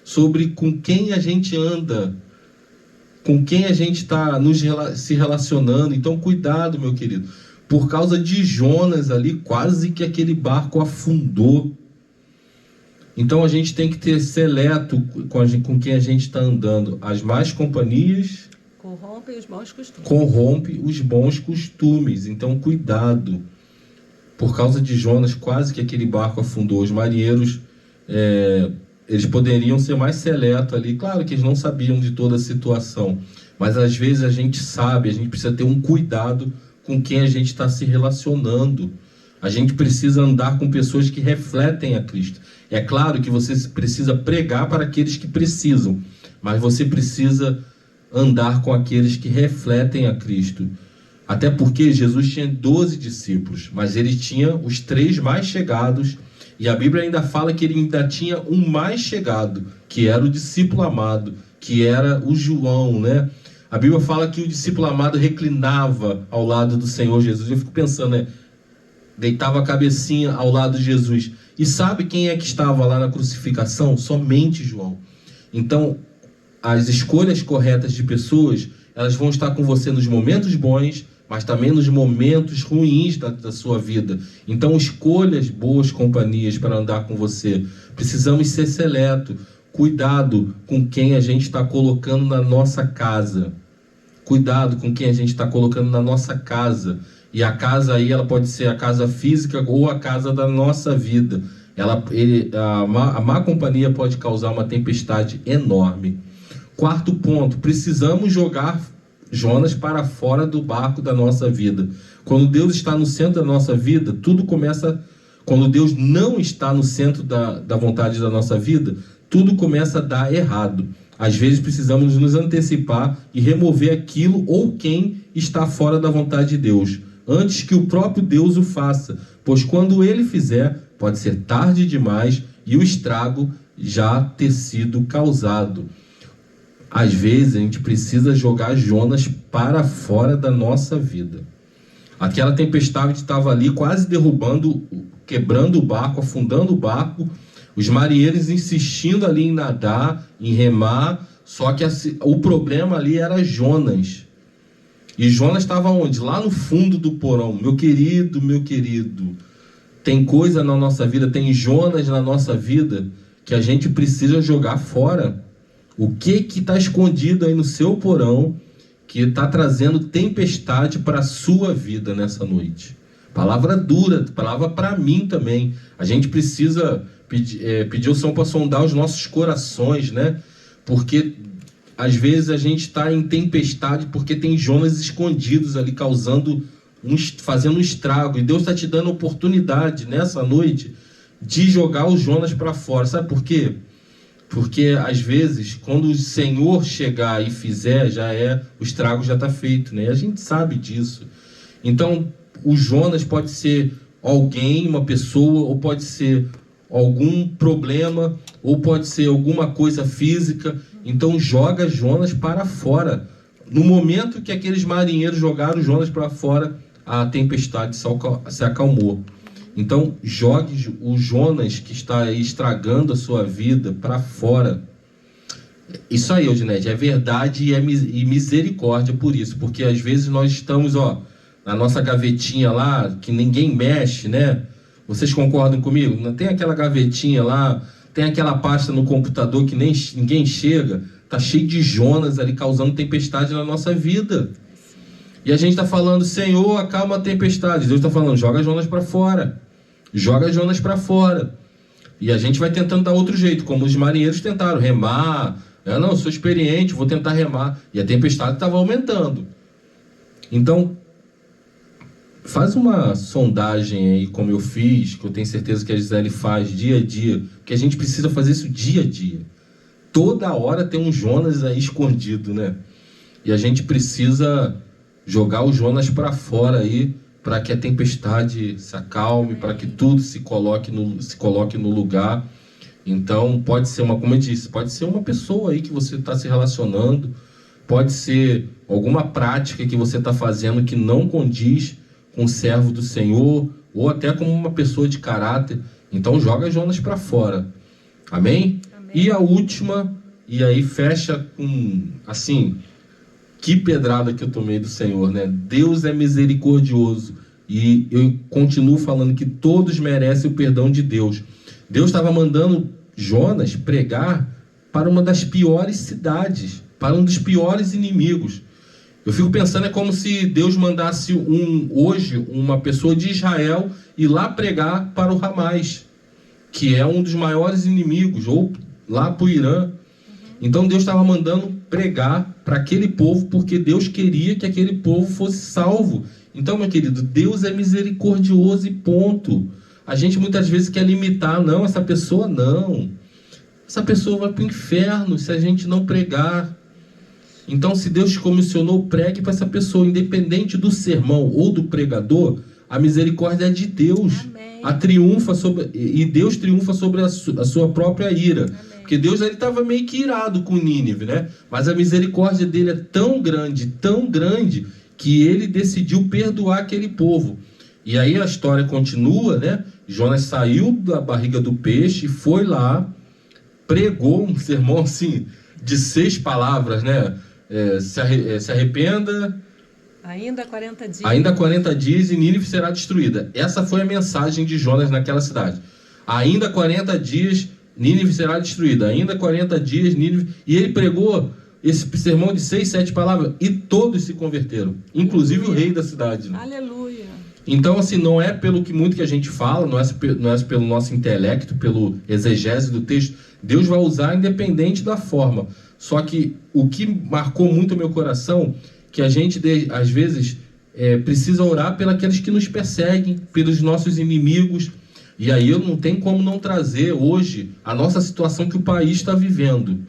sobre com quem a gente anda, com quem a gente está se relacionando. Então cuidado, meu querido. Por causa de Jonas ali, quase que aquele barco afundou. Então a gente tem que ter seleto com quem a gente está andando. As más companhias corrompem os bons costumes. Corrompe os bons costumes. Então cuidado. Por causa de Jonas, quase que aquele barco afundou. Os marinheiros, eles poderiam ser mais seletos ali. Claro que eles não sabiam de toda a situação. Mas às vezes a gente sabe, a gente precisa ter um cuidado com quem a gente está se relacionando. A gente precisa andar com pessoas que refletem a Cristo. É claro que você precisa pregar para aqueles que precisam, mas você precisa andar com aqueles que refletem a Cristo. Até porque Jesus tinha 12 discípulos, mas ele tinha os 3 mais chegados, e a Bíblia ainda fala que ele ainda tinha um mais chegado, que era o discípulo amado, que era o João, né? A Bíblia fala que o discípulo amado reclinava ao lado do Senhor Jesus. Eu fico pensando, né? Deitava a cabecinha ao lado de Jesus. E sabe quem é que estava lá na crucificação? Somente João. Então, as escolhas corretas de pessoas, elas vão estar com você nos momentos bons, mas também nos momentos ruins da sua vida. Então, escolhas boas companhias para andar com você. Precisamos ser seletos. Cuidado com quem a gente está colocando na nossa casa. Cuidado com quem a gente está colocando na nossa casa. E a casa aí, ela pode ser a casa física ou a casa da nossa vida. A má companhia pode causar uma tempestade enorme. Quarto ponto, precisamos jogar Jonas para fora do barco da nossa vida. Quando Deus está no centro da nossa vida, tudo começa... Quando Deus não está no centro da vontade da nossa vida, tudo começa a dar errado. Às vezes precisamos nos antecipar e remover aquilo ou quem está fora da vontade de Deus, antes que o próprio Deus o faça, pois quando ele fizer, pode ser tarde demais e o estrago já ter sido causado. Às vezes a gente precisa jogar Jonas para fora da nossa vida. Aquela tempestade estava ali quase derrubando, quebrando o barco, afundando o barco, os marinheiros insistindo ali em nadar, em remar, só que o problema ali era Jonas. E Jonas estava onde? Lá no fundo do porão. Meu querido, tem coisa na nossa vida, tem Jonas na nossa vida que a gente precisa jogar fora. O que está escondido aí no seu porão que está trazendo tempestade para a sua vida nessa noite? Palavra dura, palavra para mim também. A gente precisa pedir ao Senhor para sondar os nossos corações, né? Porque às vezes a gente está em tempestade porque tem Jonas escondidos ali fazendo um estrago. E Deus está te dando a oportunidade nessa noite de jogar os Jonas para fora. Sabe por quê? Porque às vezes, quando o Senhor chegar e fizer, o estrago já está feito, né? A gente sabe disso. Então, o Jonas pode ser alguém, uma pessoa, ou pode ser algum problema, ou pode ser alguma coisa física. Então, joga Jonas para fora. No momento que aqueles marinheiros jogaram Jonas para fora, a tempestade se acalmou. Então, jogue o Jonas que está aí estragando a sua vida para fora. Isso aí, Odinete, é verdade e misericórdia por isso. Porque às vezes nós estamos, na nossa gavetinha lá, que ninguém mexe, né? Vocês concordam comigo? Não tem aquela gavetinha lá, tem aquela pasta no computador que ninguém chega. Está cheio de Jonas ali causando tempestade na nossa vida. E a gente está falando, Senhor, acalma a tempestade. Deus está falando, joga Jonas para fora. Joga Jonas para fora. E a gente vai tentando dar outro jeito, como os marinheiros tentaram, remar. Eu sou experiente, vou tentar remar. E a tempestade estava aumentando. Então, faz uma sondagem aí, como eu fiz, que eu tenho certeza que a Gisele faz dia a dia, que a gente precisa fazer isso dia a dia. Toda hora tem um Jonas aí escondido, né? E a gente precisa jogar o Jonas para fora aí, para que a tempestade se acalme, para que tudo se coloque no lugar. Então, pode ser como eu disse, pode ser uma pessoa aí que você está se relacionando, pode ser alguma prática que você está fazendo que não condiz com o servo do Senhor, ou até como uma pessoa de caráter. Então, joga Jonas para fora. Amém? Amém? E a última, e aí fecha com, assim, que pedrada que eu tomei do Senhor, né? Deus é misericordioso. E eu continuo falando que todos merecem o perdão de Deus. Deus estava mandando Jonas pregar para uma das piores cidades, para um dos piores inimigos. Eu fico pensando, é como se Deus mandasse hoje uma pessoa de Israel ir lá pregar para o Hamas, que é um dos maiores inimigos, ou lá para o Irã. Então Deus estava mandando pregar para aquele povo, porque Deus queria que aquele povo fosse salvo. Então, meu querido, Deus é misericordioso e ponto. A gente muitas vezes quer limitar, essa pessoa não. Essa pessoa vai para o inferno se a gente não pregar. Então, se Deus te comissionou, pregue para essa pessoa, independente do sermão ou do pregador, a misericórdia é de Deus. E Deus triunfa sobre a sua própria ira. Amém. Porque Deus estava meio que irado com Nínive, né? Mas a misericórdia dele é tão grande, que ele decidiu perdoar aquele povo. E aí a história continua, né? Jonas saiu da barriga do peixe, foi lá, pregou um sermão assim, de 6 palavras, né? Se arrependa. Ainda 40 dias. Ainda 40 dias e Nínive será destruída. Essa foi a mensagem de Jonas naquela cidade. Ainda 40 dias, Nínive será destruída. Ainda 40 dias, Nínive... E ele pregou esse sermão de 6, 7 palavras, e todos se converteram, inclusive o rei da cidade. Né? Aleluia. Então, assim, não é pelo que muito que a gente fala, não é pelo nosso intelecto, pelo exegese do texto. Deus vai usar independente da forma. Só que o que marcou muito o meu coração, que a gente, às vezes, precisa orar pelos aqueles que nos perseguem, pelos nossos inimigos. E aí eu não tenho como não trazer hoje a nossa situação que o país está vivendo.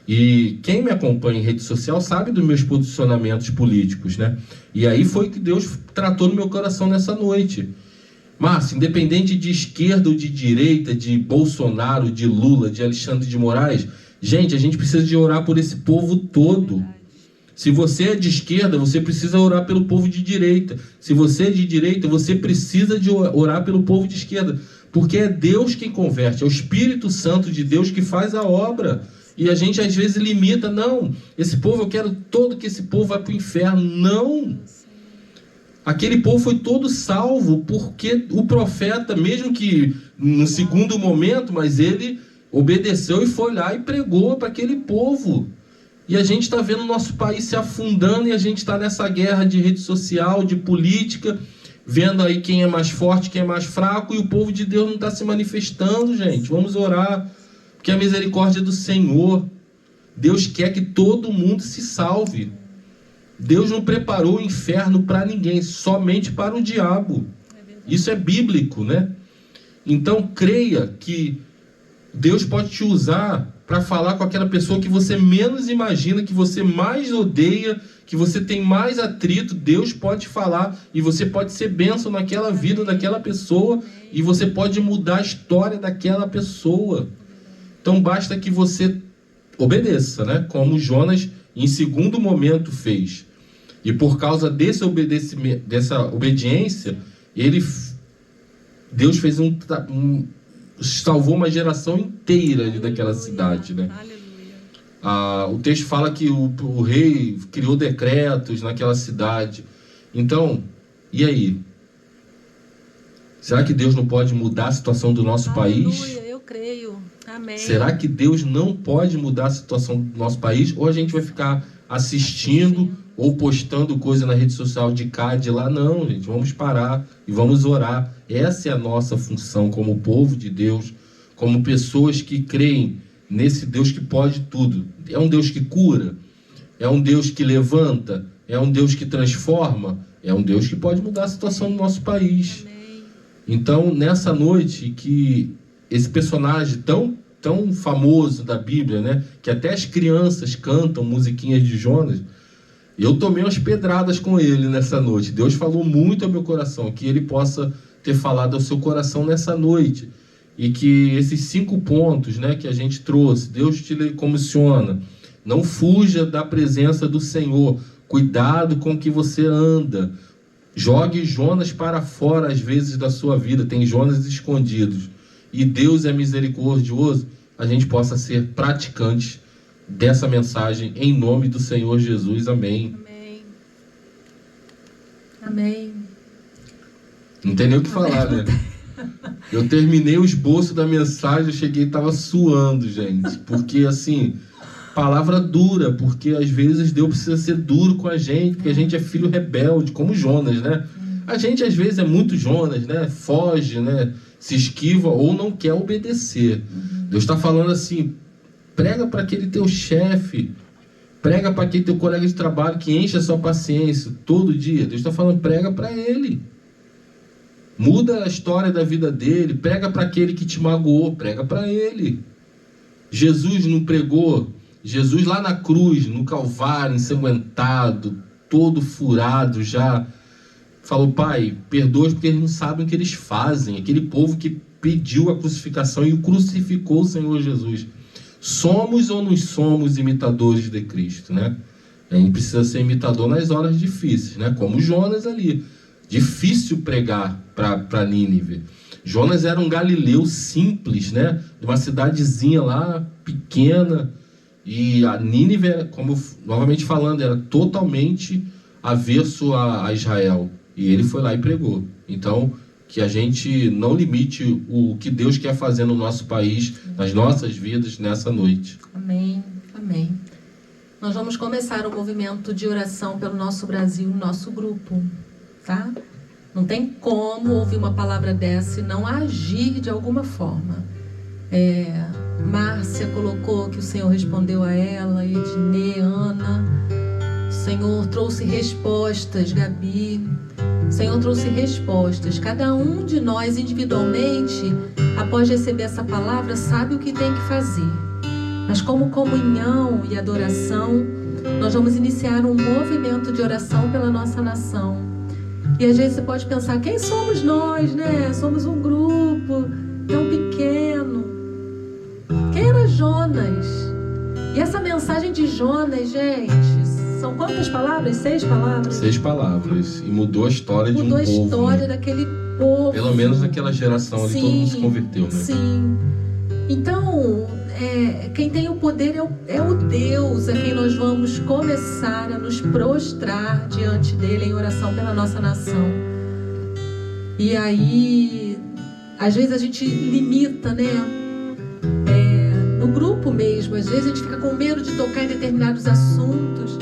E quem me acompanha em rede social sabe dos meus posicionamentos políticos, né? E aí foi que Deus tratou no meu coração nessa noite. Márcio, independente de esquerda ou de direita, de Bolsonaro, de Lula, de Alexandre de Moraes, gente, a gente precisa de orar por esse povo todo. Se você é de esquerda, você precisa orar pelo povo de direita. Se você é de direita, você precisa de orar pelo povo de esquerda. Porque é Deus quem converte, é o Espírito Santo de Deus que faz a obra. E a gente às vezes limita, não, esse povo, eu quero todo que esse povo vá para o inferno. Não! Aquele povo foi todo salvo, porque o profeta, mesmo que no segundo momento, mas ele obedeceu e foi lá e pregou para aquele povo. E a gente está vendo o nosso país se afundando e a gente está nessa guerra de rede social, de política, vendo aí quem é mais forte, quem é mais fraco, e o povo de Deus não está se manifestando, gente. Vamos orar, porque a misericórdia é do Senhor. Deus quer que todo mundo se salve. Deus não preparou o inferno para ninguém, somente para o diabo. Isso é bíblico, né? Então creia que Deus pode te usar para falar com aquela pessoa que você menos imagina, que você mais odeia, que você tem mais atrito. Deus pode falar e você pode ser bênção naquela vida daquela pessoa e você pode mudar a história daquela pessoa. Então basta que você obedeça, né? Como Jonas em segundo momento fez. E por causa dessa obediência, Deus fez salvou uma geração inteira daquela cidade, né? O texto fala que o rei criou decretos naquela cidade. Então, e aí? Será que Deus não pode mudar a situação do nosso país? Eu creio. Amém. Será que Deus não pode mudar a situação do nosso país? Ou a gente vai ficar assistindo ou postando coisa na rede social de cá, de lá? Não, gente, vamos parar e vamos orar. Essa é a nossa função como povo de Deus, como pessoas que creem nesse Deus que pode tudo. É um Deus que cura, é um Deus que levanta, é um Deus que transforma, é um Deus que pode mudar a situação do nosso país. Amém. Então, nessa noite que esse personagem tão famoso da Bíblia, né, que até as crianças cantam musiquinhas de Jonas, eu tomei umas pedradas com ele nessa noite. Deus falou muito ao meu coração, que ele possa ter falado ao seu coração nessa noite. E que esses 5 pontos, né, que a gente trouxe, Deus te comissiona. Não fuja da presença do Senhor. Cuidado com o que você anda. Jogue Jonas para fora, às vezes, da sua vida. Tem Jonas escondidos. E Deus é misericordioso. A gente possa ser praticantes dessa mensagem, em nome do Senhor Jesus. Amém. Amém. Amém. Não tem nem o que falar, né? Eu terminei o esboço da mensagem, eu cheguei e estava suando, gente. Porque, assim, palavra dura, porque às vezes Deus precisa ser duro com a gente, porque a gente é filho rebelde, como Jonas, né? A gente, às vezes, é muito Jonas, né? Foge, né? Se esquiva ou não quer obedecer. Deus está falando assim, prega para aquele teu chefe, prega para aquele teu colega de trabalho que enche a sua paciência todo dia. Deus está falando, prega para ele. Muda a história da vida dele, prega para aquele que te magoou, prega para ele. Jesus não pregou, Jesus lá na cruz, no Calvário, ensanguentado, todo furado já, falou, Pai, perdoa porque eles não sabem o que eles fazem. Aquele povo que pediu a crucificação e o crucificou o Senhor Jesus. Somos ou não somos imitadores de Cristo, né? A gente precisa ser imitador nas horas difíceis, né? Como Jonas ali. Difícil pregar para Nínive. Jonas era um galileu simples, né? De uma cidadezinha lá, pequena. E a Nínive, como novamente falando, era totalmente avesso a Israel. E ele foi lá e pregou. Então, que a gente não limite o que Deus quer fazer no nosso país, nas nossas vidas, nessa noite. Amém. Amém. nós vamos começar um movimento de oração pelo nosso Brasil, nosso grupo, tá? Não tem como ouvir uma palavra dessa e não agir de alguma forma. Márcia colocou que o Senhor respondeu a ela, Ednê, Ana. O Senhor trouxe respostas, Gabi. O Senhor trouxe respostas. Cada um de nós individualmente, após receber essa palavra, sabe o que tem que fazer. Mas como comunhão e adoração, nós vamos iniciar um movimento de oração pela nossa nação. E às vezes você pode pensar, quem somos nós, né? Somos um grupo tão pequeno. Quem era Jonas? E essa mensagem de Jonas, gente, são quantas palavras? 6 palavras? 6 palavras. E mudou a história de um povo. Mudou a história daquele povo. Pelo menos naquela geração ali, todo mundo se converteu, né? Sim. Então, quem tem o poder é o Deus a quem nós vamos começar a nos prostrar diante dele em oração pela nossa nação. E aí, às vezes a gente limita, né? No grupo mesmo, às vezes a gente fica com medo de tocar em determinados assuntos,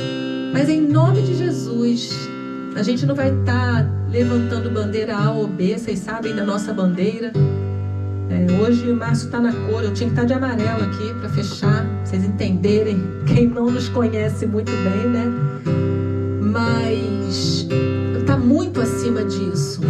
mas em nome de Jesus, a gente não vai estar levantando bandeira A ou B, vocês sabem da nossa bandeira. Hoje o Márcio está na cor, eu tinha que estar de amarelo aqui para fechar, pra vocês entenderem, quem não nos conhece muito bem, né? Mas está muito acima disso.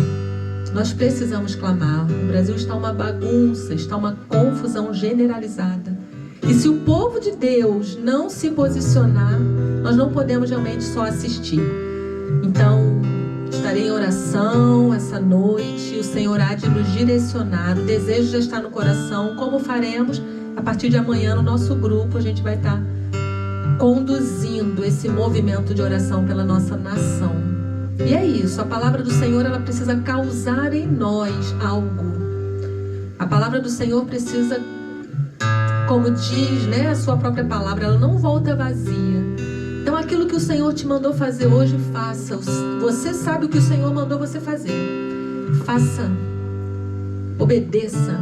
Nós precisamos clamar. O Brasil está uma bagunça, está uma confusão generalizada. E se o povo de Deus não se posicionar, nós não podemos realmente só assistir. Então, estarei em oração essa noite, o Senhor há de nos direcionar, o desejo já está no coração. Como faremos? A partir de amanhã, no nosso grupo, a gente vai estar conduzindo esse movimento de oração pela nossa nação. E é isso, a palavra do Senhor, ela precisa causar em nós algo. A palavra do Senhor precisa, como diz, né, a sua própria palavra, ela não volta vazia. Então aquilo que o Senhor te mandou fazer hoje, faça. Você sabe o que o Senhor mandou você fazer. Faça. Obedeça.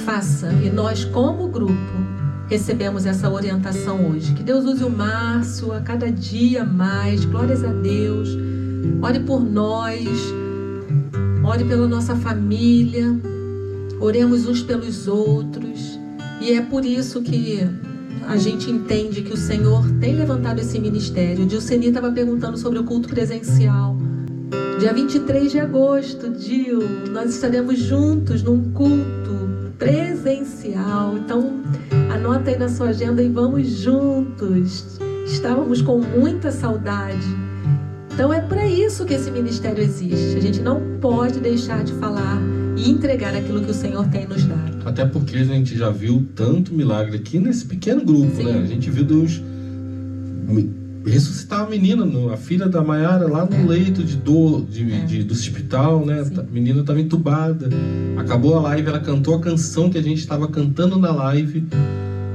Faça. E nós, como grupo, recebemos essa orientação hoje. Que Deus use o Márcio a cada dia mais. Glórias a Deus. Ore por nós. Ore pela nossa família. Oremos uns pelos outros. E é por isso que a gente entende que o Senhor tem levantado esse ministério. O Dilceni estava perguntando sobre o culto presencial. Dia 23 de agosto, Dil, nós estaremos juntos num culto presencial. Então, anota aí na sua agenda e vamos juntos. Estávamos com muita saudade. Então, é para isso que esse ministério existe. A gente não pode deixar de falar e entregar aquilo que o Senhor tem nos dado. Até porque a gente já viu tanto milagre aqui nesse pequeno grupo, Sim. né? A gente viu Deus ressuscitar a menina, a filha da Maiara, lá no leito do hospital, né? Sim. A menina estava entubada. Acabou a live, ela cantou a canção que a gente estava cantando na live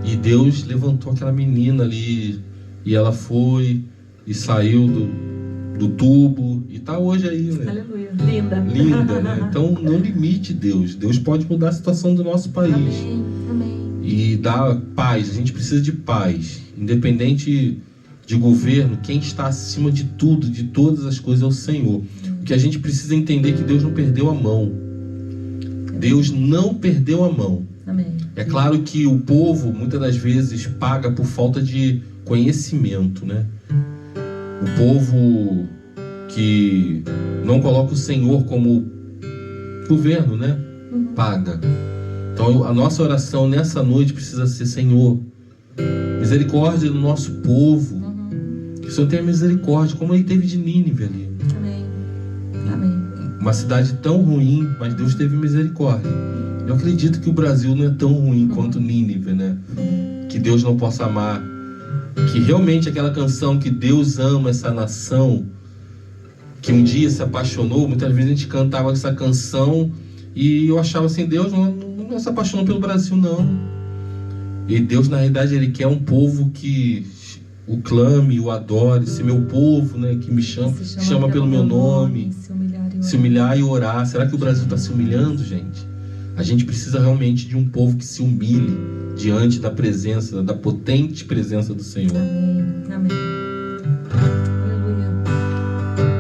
e Deus levantou aquela menina ali e ela foi e saiu do tubo e tá hoje aí, né? Aleluia. Linda. Linda, né? Então não limite Deus. Deus pode mudar a situação do nosso país. Amém. Amém. E dar paz. A gente precisa de paz. Independente de governo, quem está acima de tudo, de todas as coisas, é o Senhor. O que a gente precisa entender é que Deus não perdeu a mão. Deus não perdeu a mão. Amém. É claro que o povo, muitas das vezes, paga por falta de conhecimento, né? O povo que não coloca o Senhor como governo, né? Paga. Então a nossa oração nessa noite precisa ser: Senhor, misericórdia do nosso povo. Que o Senhor tenha misericórdia, como Ele teve de Nínive ali. Amém. Amém. Uma cidade tão ruim, mas Deus teve misericórdia. Eu acredito que o Brasil não é tão ruim quanto Nínive, né? Que Deus não possa amar. Que realmente aquela canção que Deus ama essa nação, que um dia se apaixonou, muitas vezes a gente cantava essa canção e eu achava assim, Deus não se apaixonou pelo Brasil, não. E Deus, na realidade, Ele quer um povo que o clame, o adore, esse meu povo, né, que me chama pelo meu nome, se humilhar e orar. Será que o Brasil está se humilhando, gente? A gente precisa realmente de um povo que se humilhe diante da presença, da potente presença do Senhor. Amém. Amém. Aleluia.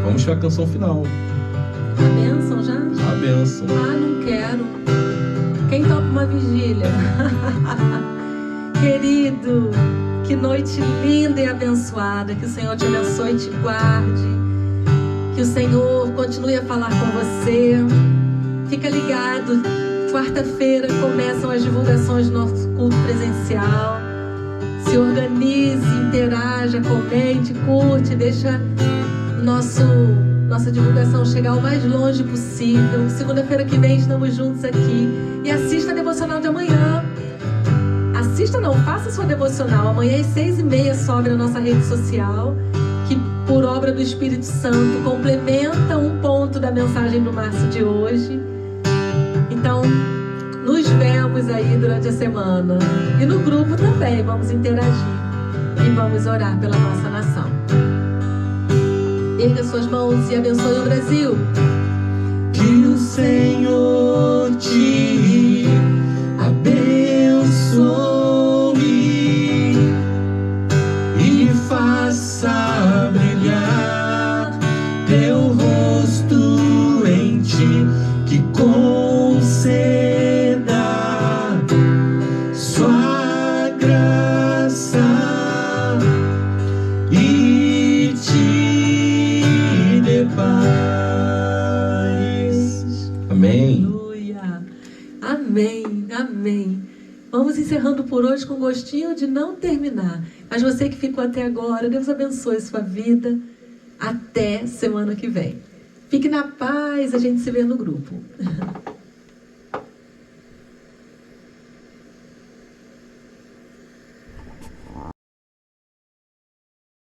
Vamos para a canção final. A bênção já? A bênção. Ah, não quero. Quem topa uma vigília? Querido, que noite linda e abençoada. Que o Senhor te abençoe e te guarde. Que o Senhor continue a falar com você. Fica ligado. Quarta-feira começam as divulgações do nosso culto presencial. Se organize, interaja, comente, curte, deixa nossa divulgação chegar o mais longe possível. Segunda-feira que vem estamos juntos aqui. E assista a devocional de amanhã. Assista não, faça sua devocional. Amanhã às 6h30 sobe na nossa rede social, que por obra do Espírito Santo complementa um ponto da mensagem do Márcio de hoje. Então, nos vemos aí durante a semana. E no grupo também, vamos interagir. E vamos orar pela nossa nação. Erga suas mãos e abençoe o Brasil. Que o Senhor te abençoe e faça brilhar teu rosto em ti, que conceda sua graça e te dê paz. Amém. Aleluia. Amém. Amém. Vamos encerrando por hoje com gostinho de não terminar. Mas você que ficou até agora, Deus abençoe sua vida. Até semana que vem. Fique na paz, a gente se vê no grupo.